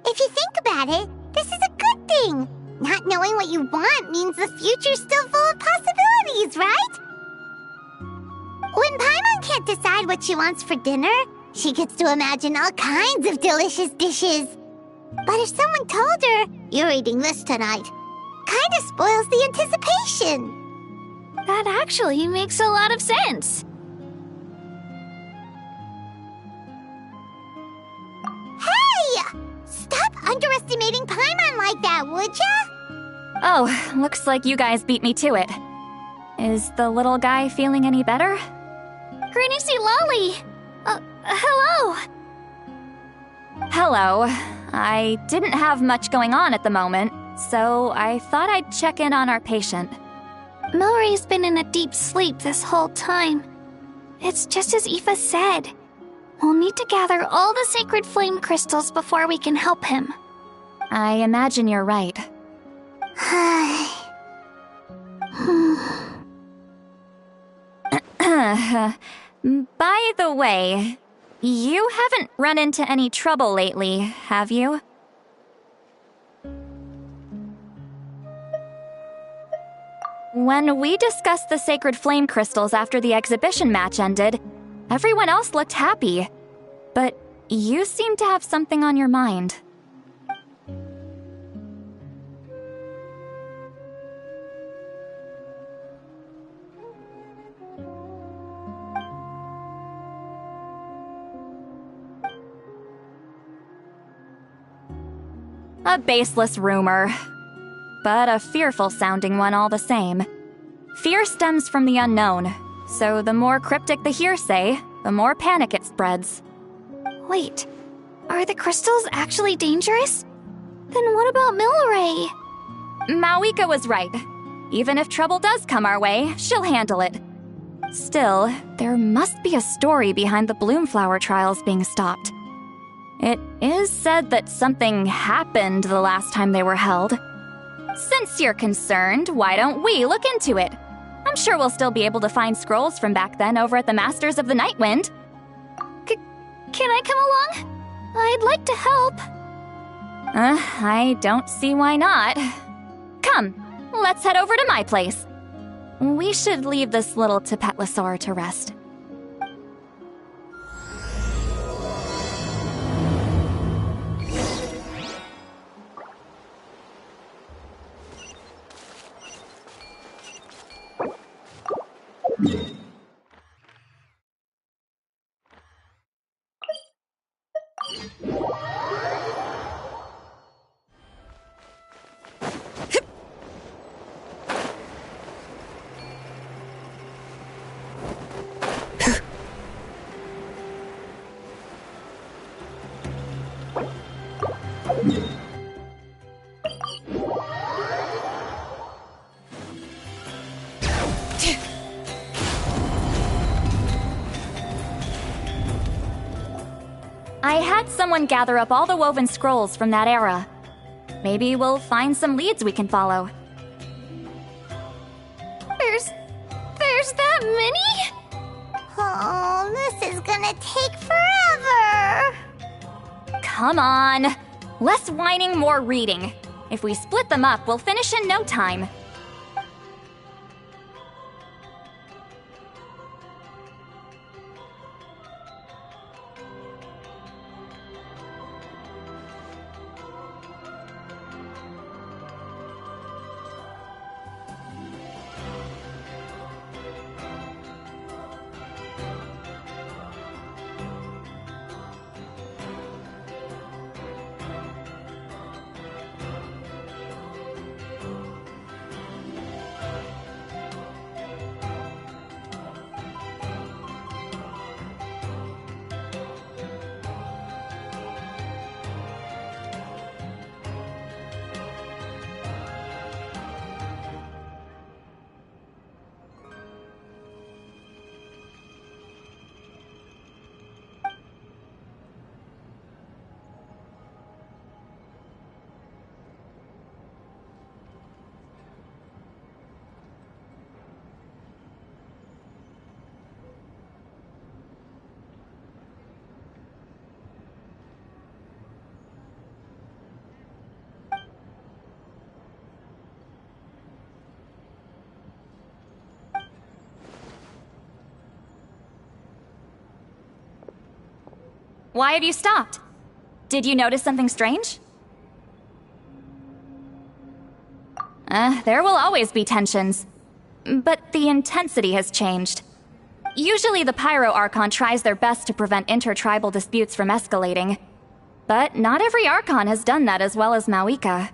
If you think about it, this is a good thing. Not knowing what you want means the future's still full of possibilities, right? When Paimon can't decide what she wants for dinner, she gets to imagine all kinds of delicious dishes. But if someone told her, you're eating this tonight, kinda spoils the anticipation. That actually makes a lot of sense. Hey! Stop underestimating Paimon like that, would ya? Oh, looks like you guys beat me to it. Is the little guy feeling any better? Granny Lolly! Hello! Hello. I didn't have much going on at the moment, so I thought I'd check in on our patient. Milray's been in a deep sleep this whole time. It's just as Aoife said. We'll need to gather all the sacred flame crystals before we can help him. I imagine you're right. By the way, you haven't run into any trouble lately, have you? When we discussed the sacred flame crystals after the exhibition match ended, everyone else looked happy. But you seem to have something on your mind. A baseless rumor, but a fearful-sounding one all the same. Fear stems from the unknown, so the more cryptic the hearsay, the more panic it spreads. Wait, are the crystals actually dangerous? Then what about Milray? Mawika was right. Even if trouble does come our way, she'll handle it. Still, there must be a story behind the Bloomflower trials being stopped. It is said that something happened the last time they were held. Since you're concerned, why don't we look into it? I'm sure we'll still be able to find scrolls from back then over at the Masters of the Nightwind. Can I come along? I'd like to help. I don't see why not. Come, let's head over to my place. We should leave this little Tapetlosaur to rest. I had someone gather up all the woven scrolls from that era. Maybe we'll find some leads we can follow. There's that many? Oh, this is gonna take forever. Come on. Less whining, more reading. If we split them up, we'll finish in no time. Why have you stopped? Did you notice something strange? There will always be tensions. But the intensity has changed. Usually the Pyro Archon tries their best to prevent intertribal disputes from escalating. But not every Archon has done that as well as Mawika.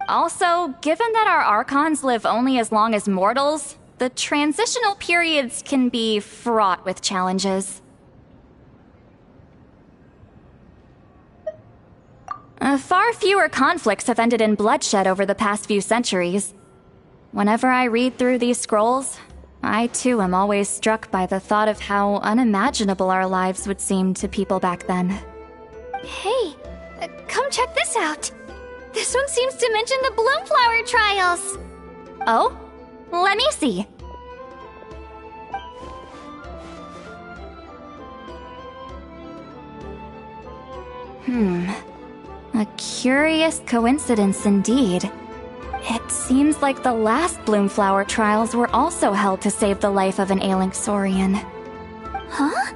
Also, given that our Archons live only as long as mortals, the transitional periods can be fraught with challenges. Far fewer conflicts have ended in bloodshed over the past few centuries. Whenever I read through these scrolls, I too am always struck by the thought of how unimaginable our lives would seem to people back then. Hey, come check this out. This one seems to mention the Bloomflower trials. Oh? Let me see. A curious coincidence indeed. It seems like the last Bloomflower trials were also held to save the life of an ailing Saurian. Huh?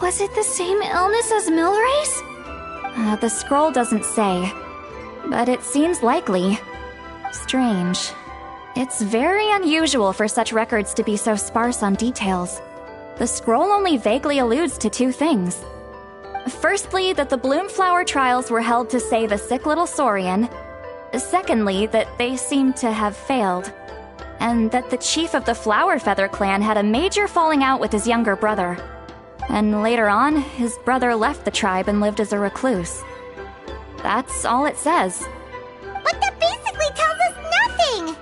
Was it the same illness as Milray's? The scroll doesn't say, but it seems likely. Strange. It's very unusual for such records to be so sparse on details. The scroll only vaguely alludes to two things. Firstly, that the Bloomflower trials were held to save a sick little Saurian. Secondly, that they seemed to have failed. And that the chief of the Flower Feather clan had a major falling out with his younger brother. And later on, his brother left the tribe and lived as a recluse. That's all it says. But that basically tells us nothing!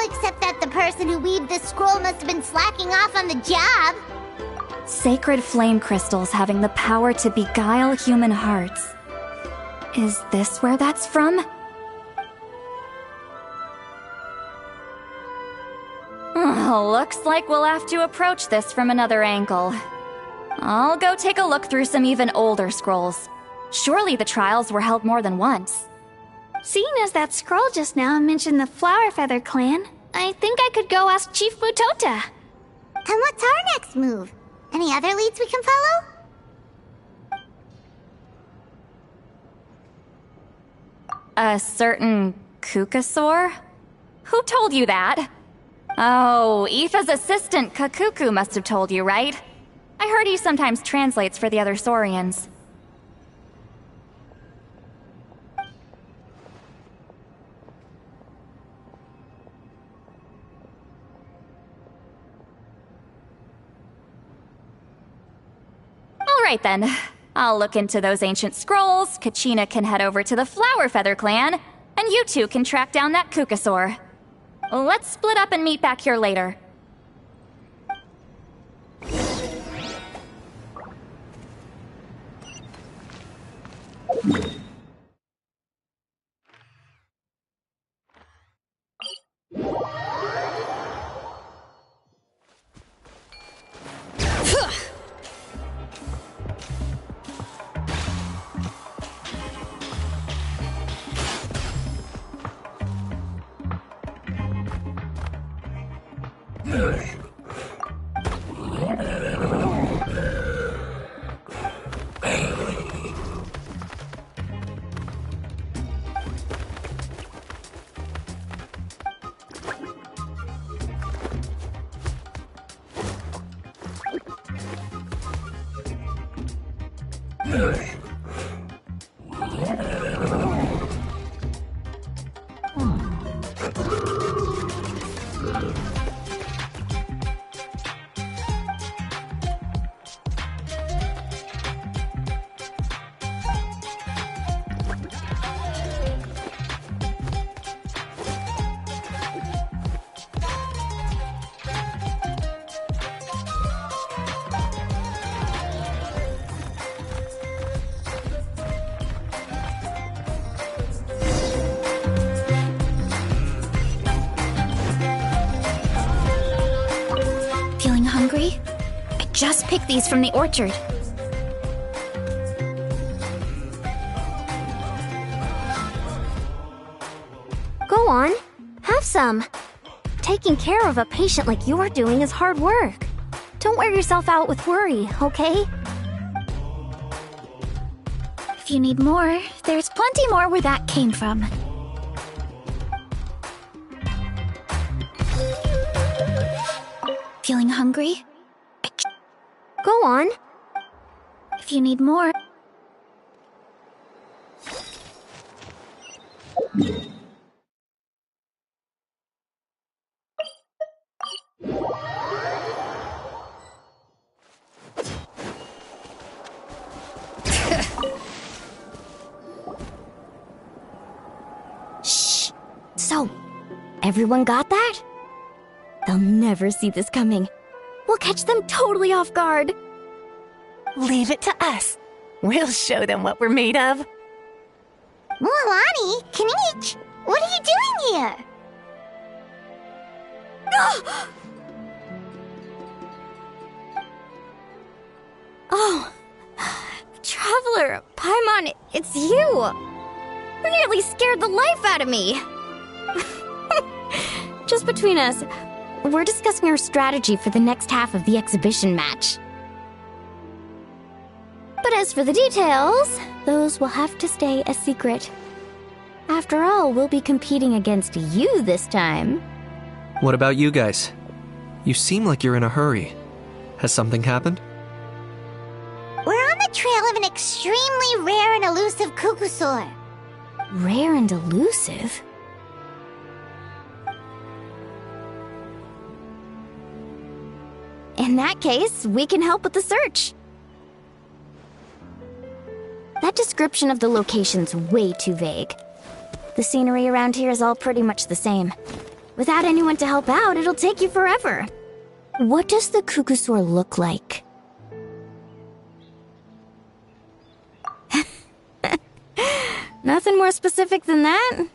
Except that the person who weaved this scroll must have been slacking off on the job. Sacred flame crystals having the power to beguile human hearts. Is this where that's from? Looks like we'll have to approach this from another angle. I'll go take a look through some even older scrolls. Surely the trials were held more than once. Seeing as that scroll just now mentioned the Flower Feather clan, I think I could go ask Chief Mutota. And what's our next move? Any other leads we can follow? A certain Kukasaur? Who told you that? Oh, Aoife's assistant Kakuku must have told you, right? I heard he sometimes translates for the other Saurians. Alright then. I'll look into those ancient scrolls, Kachina can head over to the Flower Feather clan, and you two can track down that Kukasaur. Let's split up and meet back here later. Feeling hungry? I just picked these from the orchard. Go on, have some. Taking care of a patient like you're doing is hard work. Don't wear yourself out with worry, okay? If you need more, there's plenty more where that came from. Feeling hungry? Go on. If you need more... Shh. So, everyone got that? They'll never see this coming. We'll catch them totally off guard. Leave it to us. We'll show them what we're made of. Mualani, Kinich, what are you doing here? Oh, Traveler, Paimon, it's you! You nearly scared the life out of me! Just between us, we're discussing our strategy for the next half of the exhibition match. But as for the details, those will have to stay a secret. After all, we'll be competing against you this time. What about you guys? You seem like you're in a hurry. Has something happened? We're on the trail of an extremely rare and elusive Kukusaur. Rare and elusive? In that case, we can help with the search. That description of the location's way too vague. The scenery around here is all pretty much the same. Without anyone to help out, it'll take you forever. What does the Kukusaur look like? more specific than that?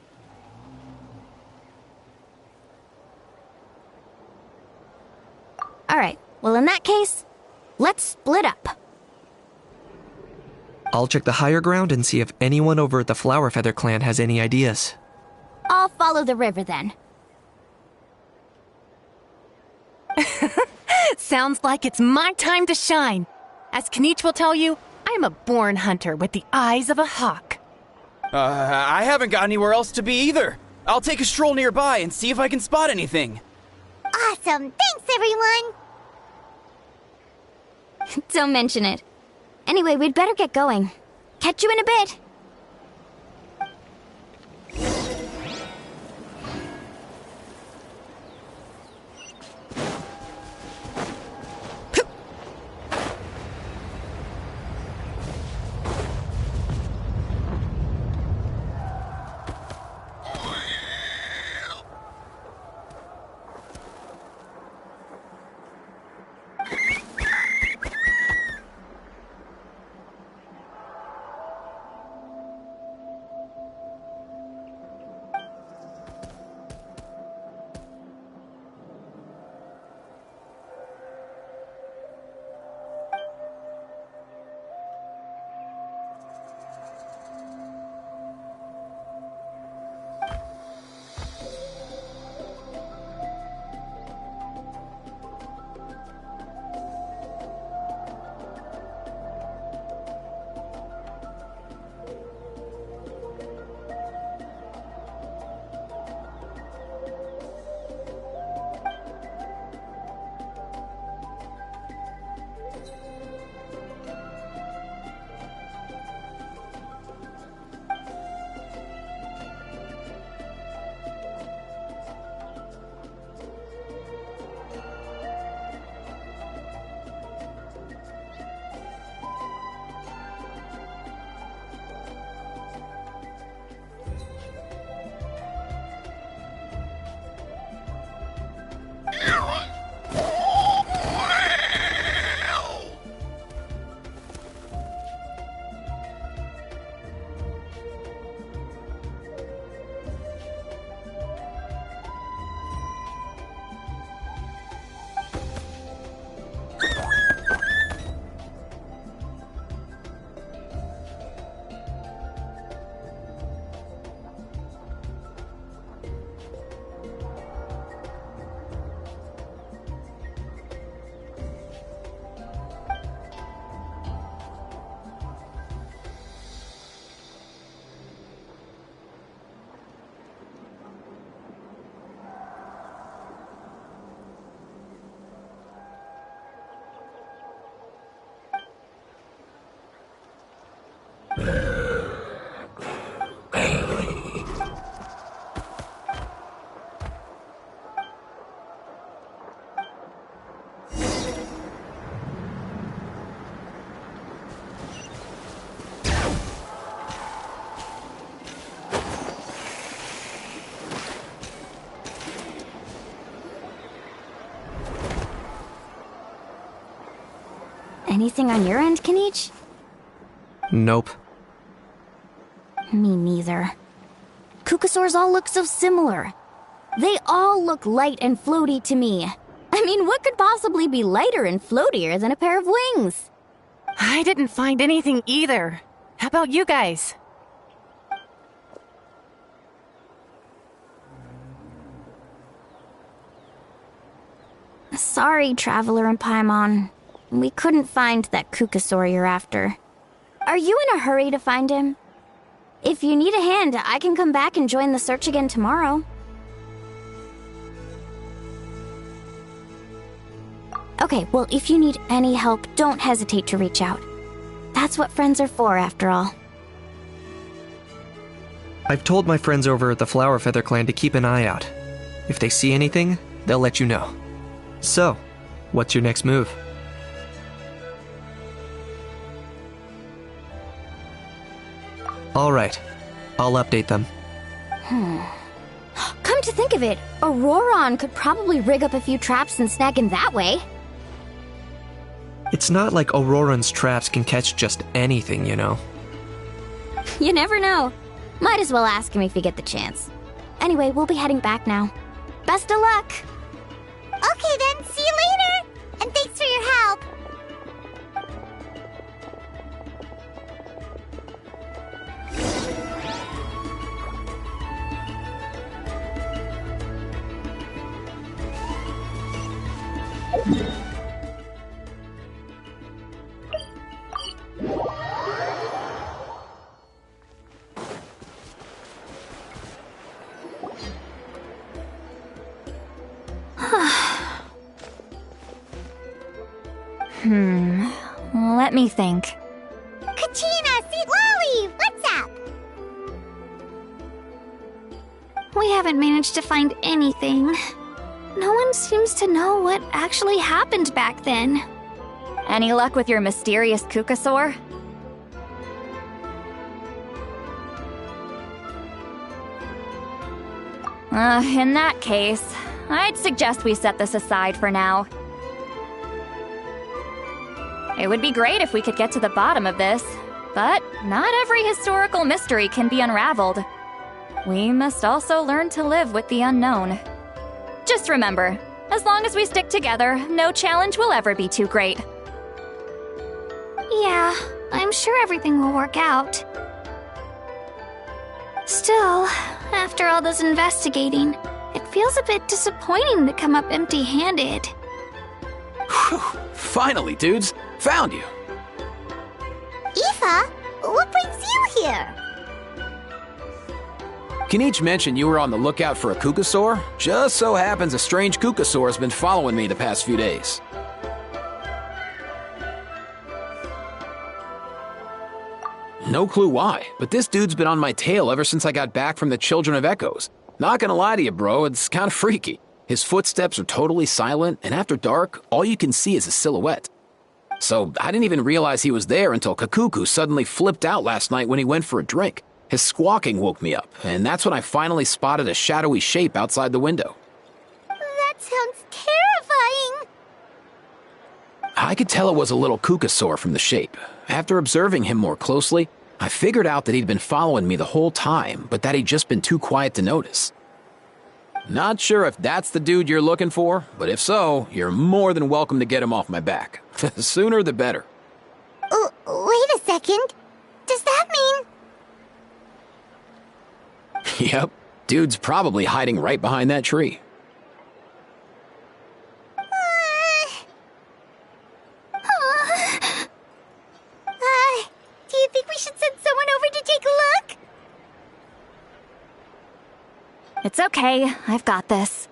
Alright, well in that case, let's split up. I'll check the higher ground and see if anyone over at the Flower Feather clan has any ideas. I'll follow the river then. Sounds like it's my time to shine. As Knight will tell you, I'm a born hunter with the eyes of a hawk. I haven't got anywhere else to be either. I'll take a stroll nearby and see if I can spot anything. Awesome! Thanks, everyone! Don't mention it. Anyway, we'd better get going. Catch you in a bit. Anything on your end, Knight? Nope. Me neither. Kukasaurs all look so similar. They all look light and floaty to me. I mean, what could possibly be lighter and floatier than a pair of wings? I didn't find anything either. How about you guys? Sorry, Traveler and Paimon. We couldn't find that Kukasaur you're after. Are you in a hurry to find him? If you need a hand, I can come back and join the search again tomorrow. Okay, well, if you need any help, don't hesitate to reach out. That's what friends are for, after all. I've told my friends over at the Flower Feather clan to keep an eye out. If they see anything, they'll let you know. So, what's your next move? Alright, I'll update them. Come to think of it, Auroron could probably rig up a few traps and snag him that way. It's not like Auroron's traps can catch just anything, you know. You never know. Might as well ask him if you get the chance. Anyway, we'll be heading back now. Best of luck! Okay then, see you later! And thanks for your help! Let me think. Kachina, Sweet Lolly, what's up? We haven't managed to find anything. No one seems to know what actually happened back then. Any luck with your mysterious Kukasaur? In that case, I'd suggest we set this aside for now. It would be great if we could get to the bottom of this, but not every historical mystery can be unraveled. We must also learn to live with the unknown. Just remember, as long as we stick together, no challenge will ever be too great. Yeah, I'm sure everything will work out. Still, after all this investigating, it feels a bit disappointing to come up empty-handed. Whew, finally, dudes. Found you. Aoife, what brings you here? Kinich mentioned you were on the lookout for a Kukasaur. Just so happens a strange Kukasaur has been following me the past few days. No clue why, but this dude's been on my tail ever since I got back from the Children of Echoes. Not gonna lie to you, bro, it's kinda freaky. His footsteps are totally silent, and after dark, all you can see is a silhouette. So I didn't even realize he was there until Kakuku suddenly flipped out last night when he went for a drink. His squawking woke me up, and that's when I finally spotted a shadowy shape outside the window. That sounds terrifying! I could tell it was a little Kukasaur from the shape. After observing him more closely, I figured out that he'd been following me the whole time, but that he'd just been too quiet to notice. Not sure if that's the dude you're looking for, but if so, you're more than welcome to get him off my back. The sooner the better. Wait a second. Does that mean... Yep, dude's probably hiding right behind that tree. Do you think we should send someone over to take a look? It's okay, I've got this.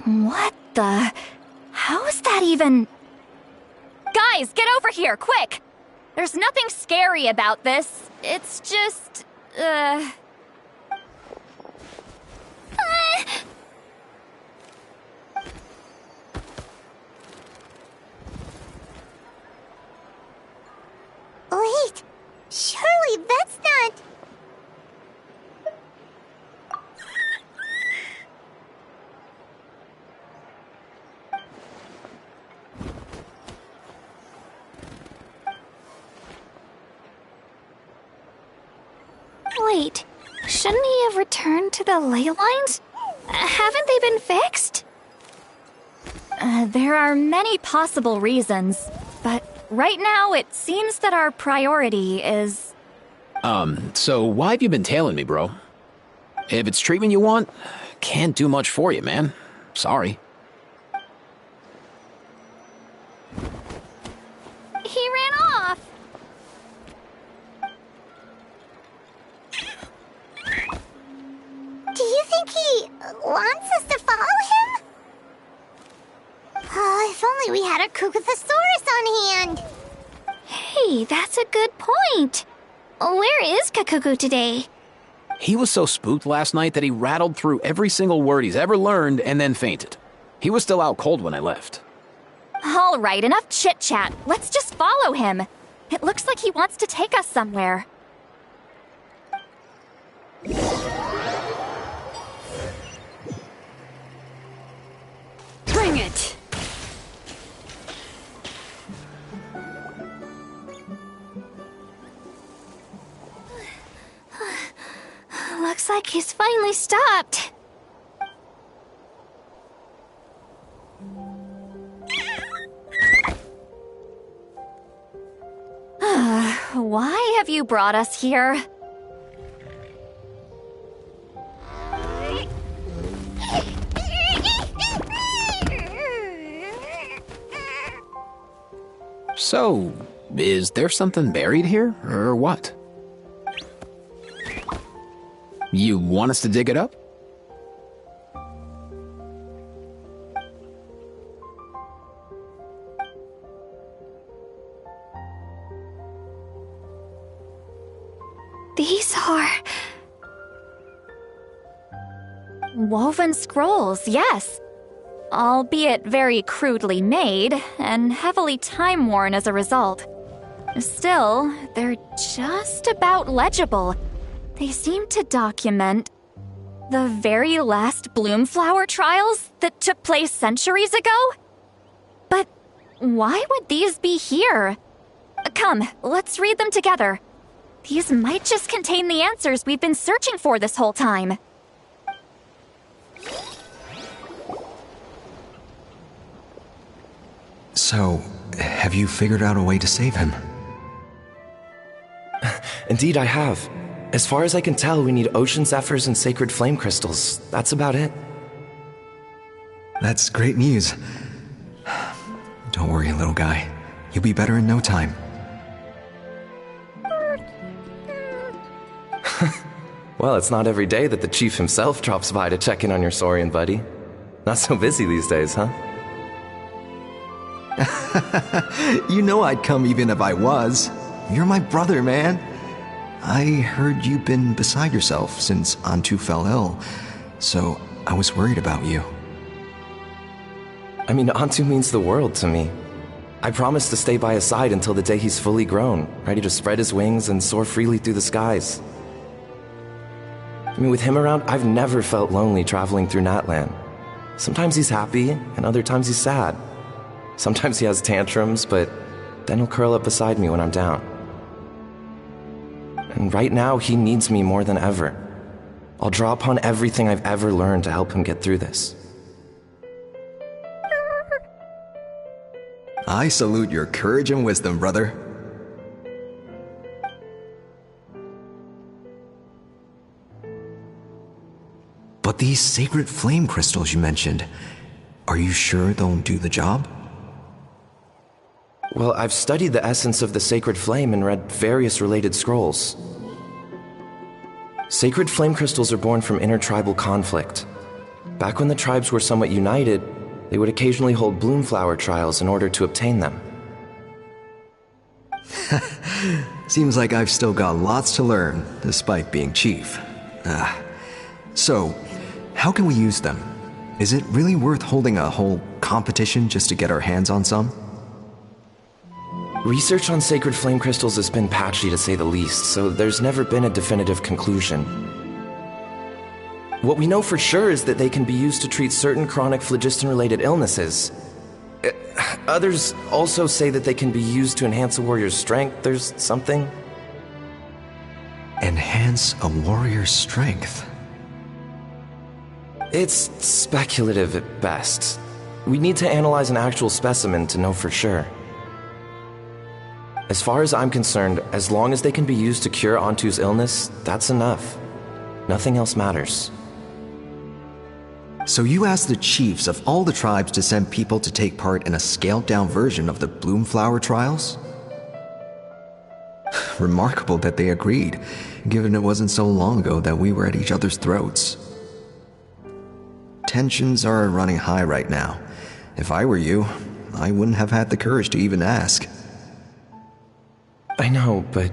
What the... How is that even... Guys, get over here, quick! There's nothing scary about this. It's just... Wait, surely that's not... Wait, shouldn't he have returned to the ley lines? Haven't they been fixed? There are many possible reasons, but right now it seems that our priority is... So why have you been tailing me, bro? If it's treatment you want, can't do much for you, man. Sorry. He ran off! Do you think he wants us to follow him? If only we had a Kukathosaurus on hand. Hey, that's a good point. Where is Kakuku today? He was so spooked last night that he rattled through every single word he's ever learned and then fainted. He was still out cold when I left. All right, enough chit-chat. Let's just follow him. It looks like he wants to take us somewhere. Looks like he's finally stopped. Why have you brought us here? So, is there something buried here, or what? You want us to dig it up? These are... woven scrolls, yes. Albeit very crudely made, and heavily time-worn as a result. Still, they're just about legible. They seem to document the very last Bloomflower trials that took place centuries ago? But why would these be here? Come, let's read them together. These might just contain the answers we've been searching for this whole time. So, have you figured out a way to save him? Indeed, I have. As far as I can tell, we need ocean zephyrs and sacred flame crystals. That's about it. That's great news. Don't worry, little guy. You'll be better in no time. Well, it's not every day that the chief himself drops by to check in on your Saurian buddy. Not so busy these days, huh? You know I'd come even if I was. You're my brother, man. I heard you've been beside yourself since Antu fell ill, so I was worried about you. I mean, Antu means the world to me. I promised to stay by his side until the day he's fully grown, ready to spread his wings and soar freely through the skies. I mean, with him around, I've never felt lonely traveling through Natlan. Sometimes he's happy, and other times he's sad. Sometimes he has tantrums, but then he'll curl up beside me when I'm down. And right now, he needs me more than ever. I'll draw upon everything I've ever learned to help him get through this. I salute your courage and wisdom, brother. But these sacred flame crystals you mentioned, are you sure they'll do the job? Well, I've studied the essence of the sacred flame and read various related scrolls. Sacred flame crystals are born from intertribal conflict. Back when the tribes were somewhat united, they would occasionally hold Bloomflower trials in order to obtain them. Seems like I've still got lots to learn, despite being chief. So, how can we use them? Is it really worth holding a whole competition just to get our hands on some? Research on sacred flame crystals has been patchy to say the least, so there's never been a definitive conclusion. What we know for sure is that they can be used to treat certain chronic phlogiston-related illnesses. Others also say that they can be used to enhance a warrior's strength. There's something. Enhance a warrior's strength? It's speculative at best. We need to analyze an actual specimen to know for sure. As far as I'm concerned, as long as they can be used to cure Antu's illness, that's enough. Nothing else matters. So you asked the chiefs of all the tribes to send people to take part in a scaled-down version of the Bloomflower trials? Remarkable that they agreed, given it wasn't so long ago that we were at each other's throats. Tensions are running high right now. If I were you, I wouldn't have had the courage to even ask. I know, but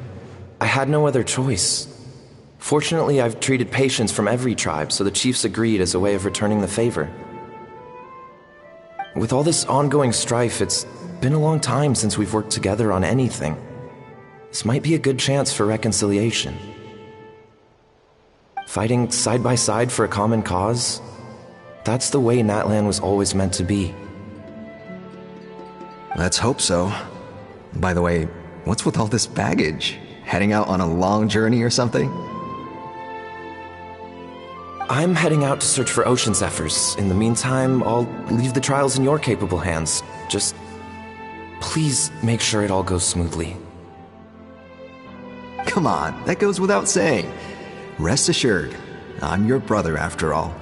I had no other choice. Fortunately, I've treated patients from every tribe, so the chiefs agreed as a way of returning the favor. With all this ongoing strife, it's been a long time since we've worked together on anything. This might be a good chance for reconciliation. Fighting side by side for a common cause, that's the way Natlan was always meant to be. Let's hope so. By the way, what's with all this baggage? Heading out on a long journey or something? I'm heading out to search for ocean zephyrs. In the meantime, I'll leave the trials in your capable hands. Just please make sure it all goes smoothly. Come on, that goes without saying. Rest assured, I'm your brother after all.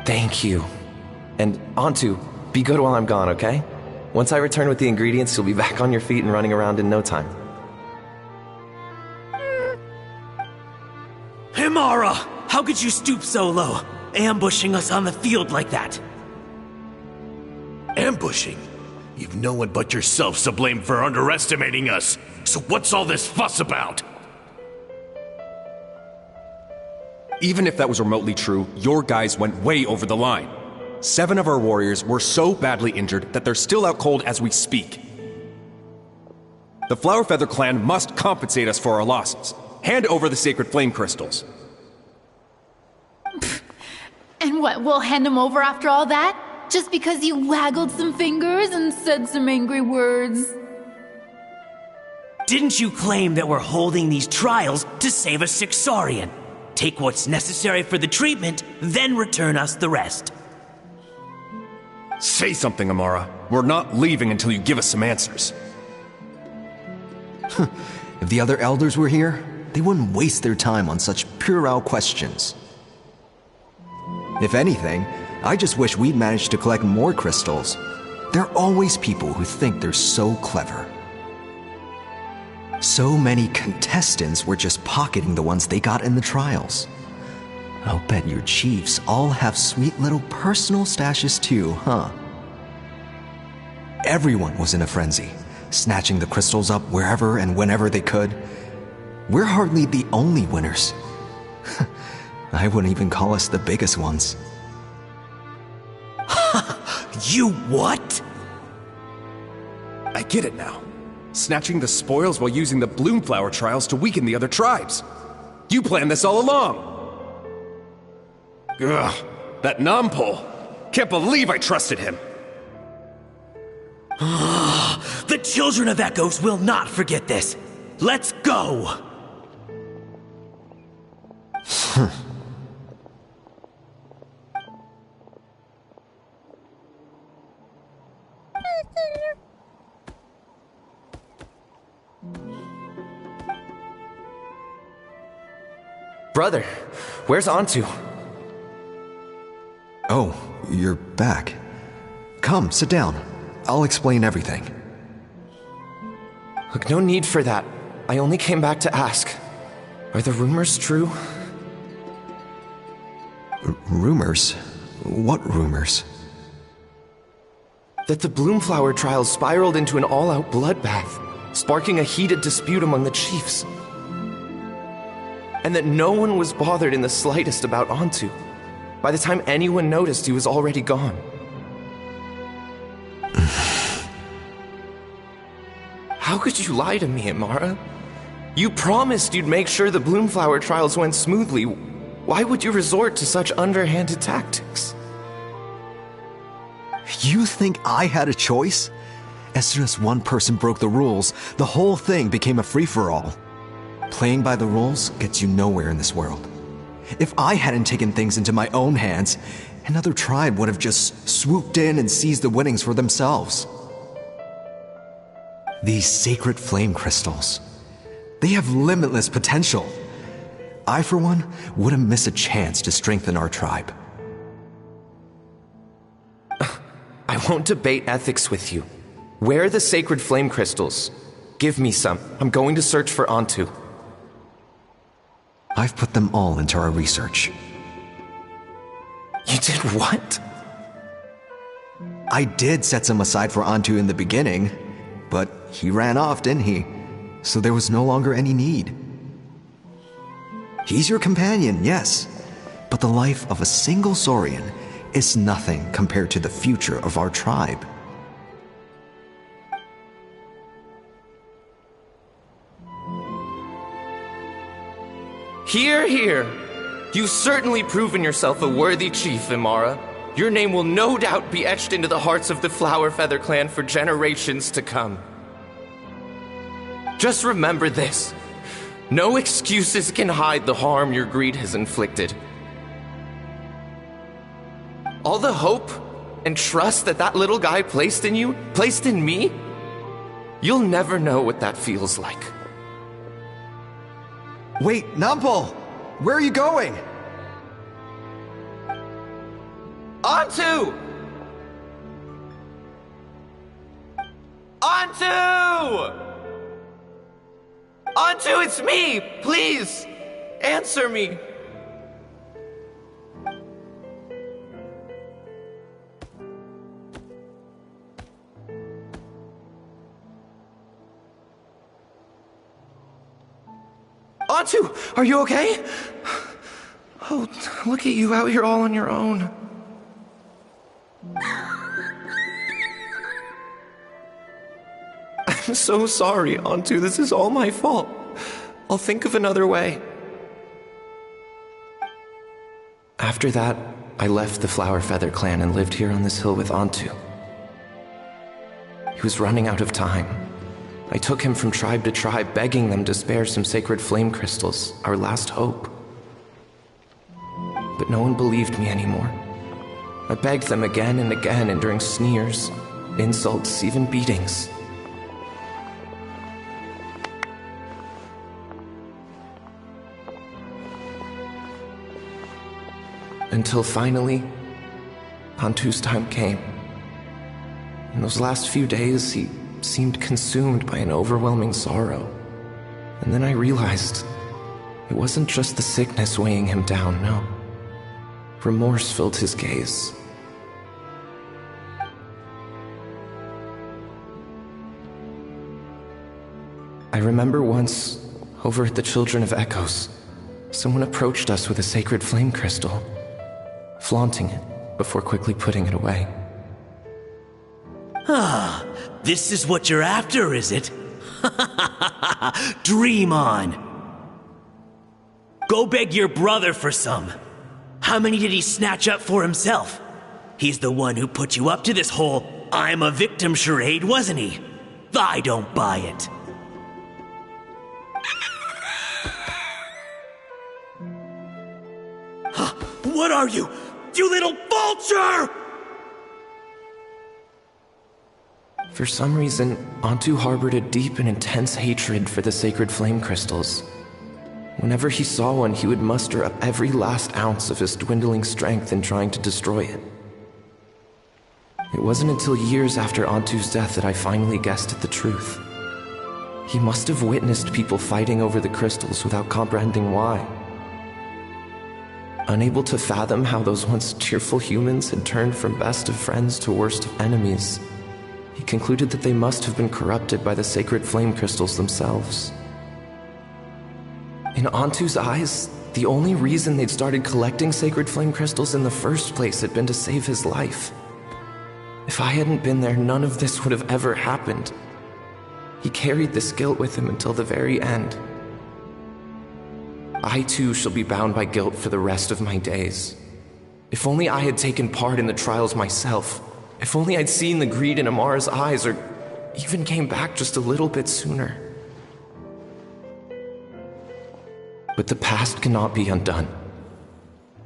Thank you. And Antu, be good while I'm gone, okay? Once I return with the ingredients, you'll be back on your feet and running around in no time. Himara! How could you stoop so low, ambushing us on the field like that? Ambushing? You've no one but yourself to blame for underestimating us. So what's all this fuss about? Even if that was remotely true, your guys went way over the line. 7 of our warriors were so badly injured that they're still out cold as we speak. The Flower Feather clan must compensate us for our losses. Hand over the sacred flame crystals. And what, we'll hand him over after all that? Just because you waggled some fingers and said some angry words? Didn't you claim that we're holding these trials to save a sick Saurian? Take what's necessary for the treatment, then return us the rest. Say something, Amara. We're not leaving until you give us some answers. If the other elders were here, they wouldn't waste their time on such puerile questions. If anything, I just wish we'd managed to collect more crystals. There are always people who think they're so clever. So many contestants were just pocketing the ones they got in the trials. I'll bet your chiefs all have sweet little personal stashes too, huh? Everyone was in a frenzy, snatching the crystals up wherever and whenever they could. We're hardly the only winners. I wouldn't even call us the biggest ones. You what? I get it now. Snatching the spoils while using the Bloomflower trials to weaken the other tribes. You planned this all along. Ugh, that Nompole. Can't believe I trusted him. The children of Echoes will not forget this. Let's go! Brother, where's Antu? Oh, you're back. Come, sit down. I'll explain everything. Look, no need for that. I only came back to ask. Are the rumors true? Rumors? What rumors? That the Bloomflower trials spiraled into an all-out bloodbath, sparking a heated dispute among the chiefs. And that no one was bothered in the slightest about Antu. By the time anyone noticed, he was already gone. How could you lie to me, Amara? You promised you'd make sure the Bloomflower trials went smoothly. Why would you resort to such underhanded tactics? You think I had a choice? As soon as one person broke the rules, the whole thing became a free-for-all. Playing by the rules gets you nowhere in this world. If I hadn't taken things into my own hands, another tribe would have just swooped in and seized the winnings for themselves. These sacred flame crystals, they have limitless potential. I, for one, wouldn't miss a chance to strengthen our tribe. I won't debate ethics with you. Where are the sacred flame crystals? Give me some. I'm going to search for Antu. I've put them all into our research. You did what? I did set some aside for Antu in the beginning, but he ran off, didn't he? So there was no longer any need. He's your companion, yes, but the life of a single Saurian is nothing compared to the future of our tribe. Hear, hear. You've certainly proven yourself a worthy chief, Imara. Your name will no doubt be etched into the hearts of the Flower Feather clan for generations to come. Just remember this. No excuses can hide the harm your greed has inflicted. All the hope and trust that little guy placed in you, placed in me, you'll never know what that feels like. Wait, Numpel! Where are you going? Onto! Onto! Onto, it's me! Please! Answer me! Onto, are you okay? Oh, look at you out here all on your own. I'm so sorry, Onto. This is all my fault. I'll think of another way. After that, I left the Flower Feather clan and lived here on this hill with Onto. He was running out of time. I took him from tribe to tribe, begging them to spare some sacred flame crystals, our last hope. But no one believed me anymore. I begged them again and again, enduring sneers, insults, even beatings. Until finally, Onto's time came. In those last few days, he seemed consumed by an overwhelming sorrow. And then I realized it wasn't just the sickness weighing him down, no. Remorse filled his gaze. I remember once, over at the Children of Echoes, someone approached us with a sacred flame crystal, flaunting it before quickly putting it away. Ah, this is what you're after, is it? Dream on. Go beg your brother for some. How many did he snatch up for himself? He's the one who put you up to this whole I'm a victim charade, wasn't he? I don't buy it. What are you? You little vulture! For some reason, Onto harbored a deep and intense hatred for the sacred flame crystals. Whenever he saw one, he would muster up every last ounce of his dwindling strength in trying to destroy it. It wasn't until years after Onto's death that I finally guessed at the truth. He must have witnessed people fighting over the crystals without comprehending why. Unable to fathom how those once cheerful humans had turned from best of friends to worst of enemies, he concluded that they must have been corrupted by the sacred flame crystals themselves. In Onto's eyes, the only reason they'd started collecting sacred flame crystals in the first place had been to save his life. If I hadn't been there, none of this would have ever happened. He carried this guilt with him until the very end. I too shall be bound by guilt for the rest of my days. If only I had taken part in the trials myself. If only I'd seen the greed in Amara's eyes, or even came back just a little bit sooner. But the past cannot be undone.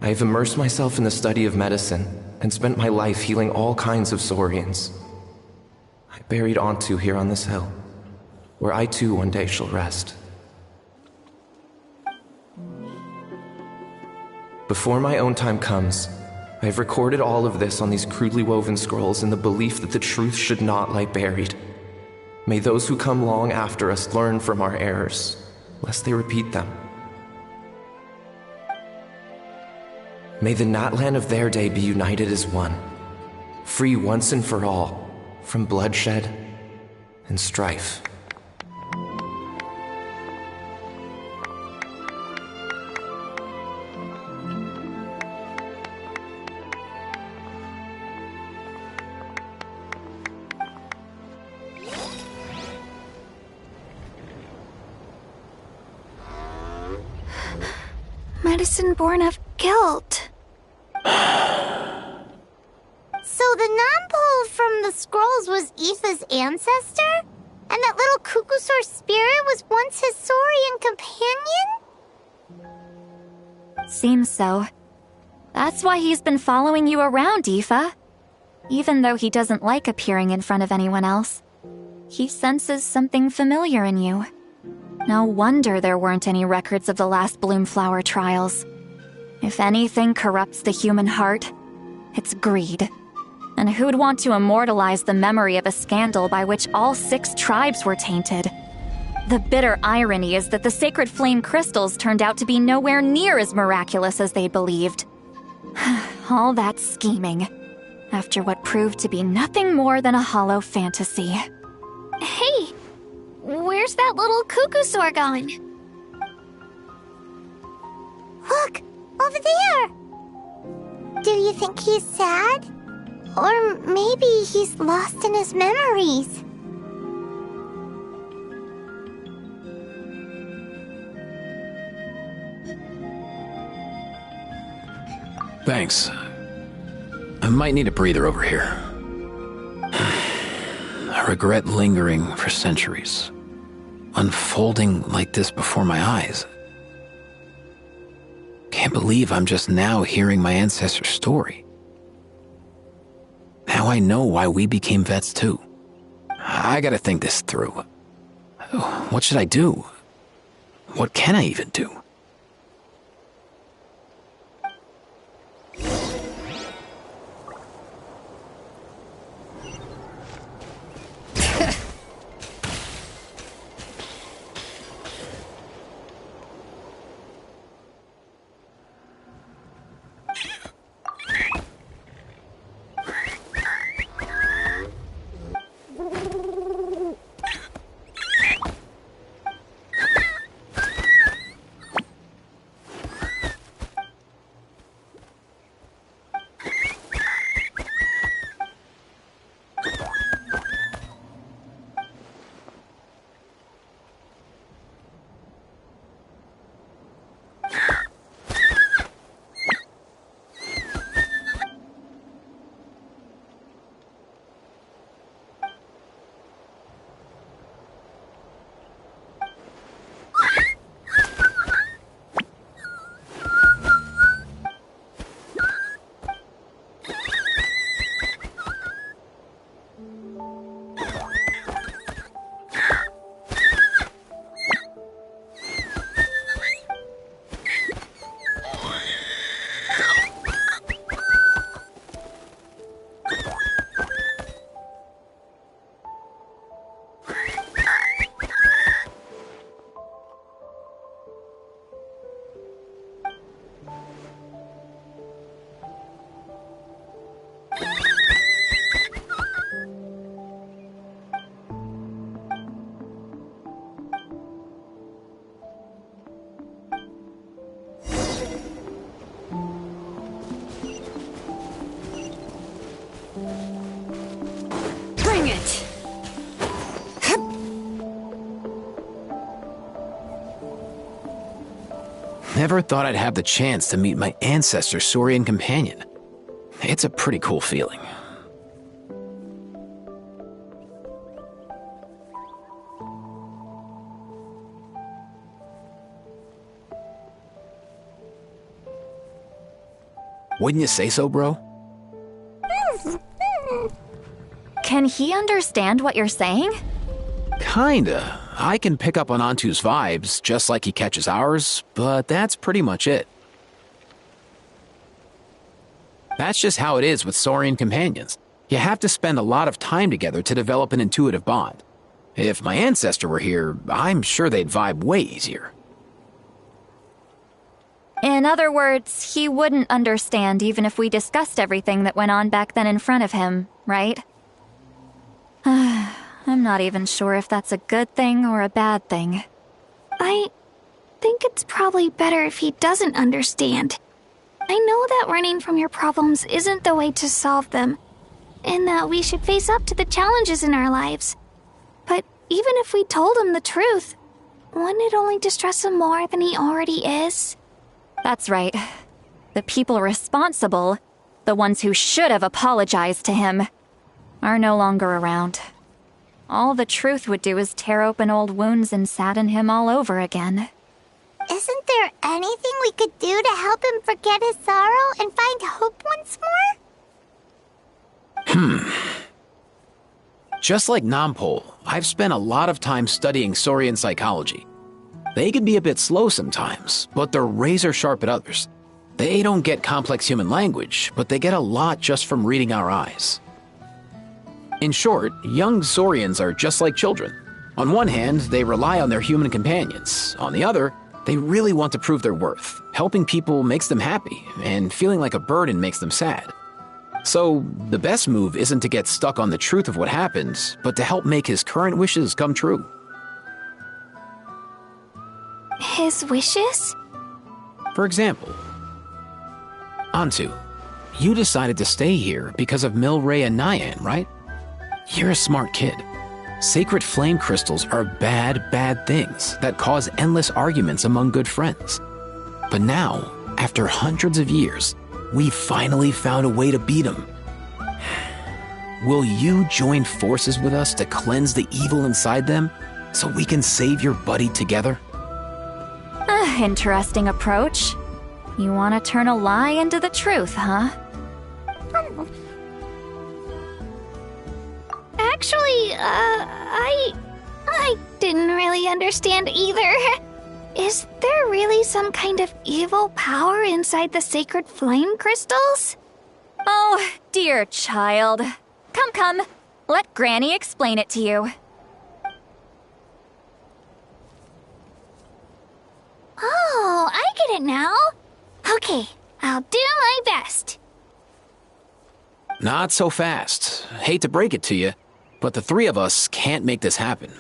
I have immersed myself in the study of medicine and spent my life healing all kinds of Saurians. I buried Onto here on this hill, where I too one day shall rest. Before my own time comes, I have recorded all of this on these crudely woven scrolls in the belief that the truth should not lie buried. May those who come long after us learn from our errors, lest they repeat them. May the Natlan of their day be united as one, free once and for all from bloodshed and strife. Medicine born of guilt. So the non-pole from the scrolls was Aoife's ancestor? And that little cuckoo Kukusor's spirit was once his Saurian companion? Seems so. That's why he's been following you around, Aoife. Even though he doesn't like appearing in front of anyone else, he senses something familiar in you. No wonder there weren't any records of the last Bloomflower trials. If anything corrupts the human heart, it's greed. And who'd want to immortalize the memory of a scandal by which all 6 tribes were tainted? The bitter irony is that the sacred flame crystals turned out to be nowhere near as miraculous as they believed. All that scheming, after what proved to be nothing more than a hollow fantasy. Hey, where's that little Kukusor going? Look, over there! Do you think he's sad? Or maybe he's lost in his memories? Thanks. I might need a breather over here. I regret lingering for centuries, unfolding like this before my eyes. Can't believe I'm just now hearing my ancestor's story. Now I know why we became vets too. I gotta think this through. What should I do? What can I even do? Never thought I'd have the chance to meet my ancestor's Saurian companion. It's a pretty cool feeling. Wouldn't you say so, bro? Can he understand what you're saying? Kinda. I can pick up on Antu's vibes, just like he catches ours, but that's pretty much it. That's just how it is with Saurian companions. You have to spend a lot of time together to develop an intuitive bond. If my ancestor were here, I'm sure they'd vibe way easier. In other words, he wouldn't understand even if we discussed everything that went on back then in front of him, right? I'm not even sure if that's a good thing or a bad thing. I think it's probably better if he doesn't understand. I know that running from your problems isn't the way to solve them, and that we should face up to the challenges in our lives. But even if we told him the truth, wouldn't it only distress him more than he already is? That's right. The people responsible, the ones who should have apologized to him, are no longer around. All the truth would do is tear open old wounds and sadden him all over again. Isn't there anything we could do to help him forget his sorrow and find hope once more? Just like Nampol, I've spent a lot of time studying Saurian psychology. They can be a bit slow sometimes, but they're razor sharp at others. They don't get complex human language, but they get a lot just from reading our eyes. In short, young Saurians are just like children. On one hand, they rely on their human companions. On the other, they really want to prove their worth. Helping people makes them happy, and feeling like a burden makes them sad. So, the best move isn't to get stuck on the truth of what happened, but to help make his current wishes come true. His wishes? For example, Antu, you decided to stay here because of Milray and Nyan, right? You're a smart kid. Sacred flame crystals are bad, bad things that cause endless arguments among good friends. But now, after hundreds of years, we finally found a way to beat them. Will you join forces with us to cleanse the evil inside them so we can save your buddy together? Interesting approach. You want to turn a lie into the truth, huh? Actually, I didn't really understand either. Is there really some kind of evil power inside the sacred flame crystals? Oh, dear child. Come. Let Granny explain it to you. Oh, I get it now. Okay, I'll do my best. Not so fast. Hate to break it to you, but the three of us can't make this happen.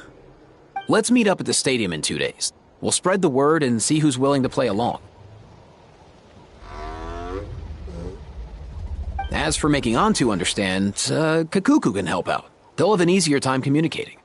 Let's meet up at the stadium in 2 days. We'll spread the word and see who's willing to play along. As for making Antu understand, Kakuku can help out. They'll have an easier time communicating.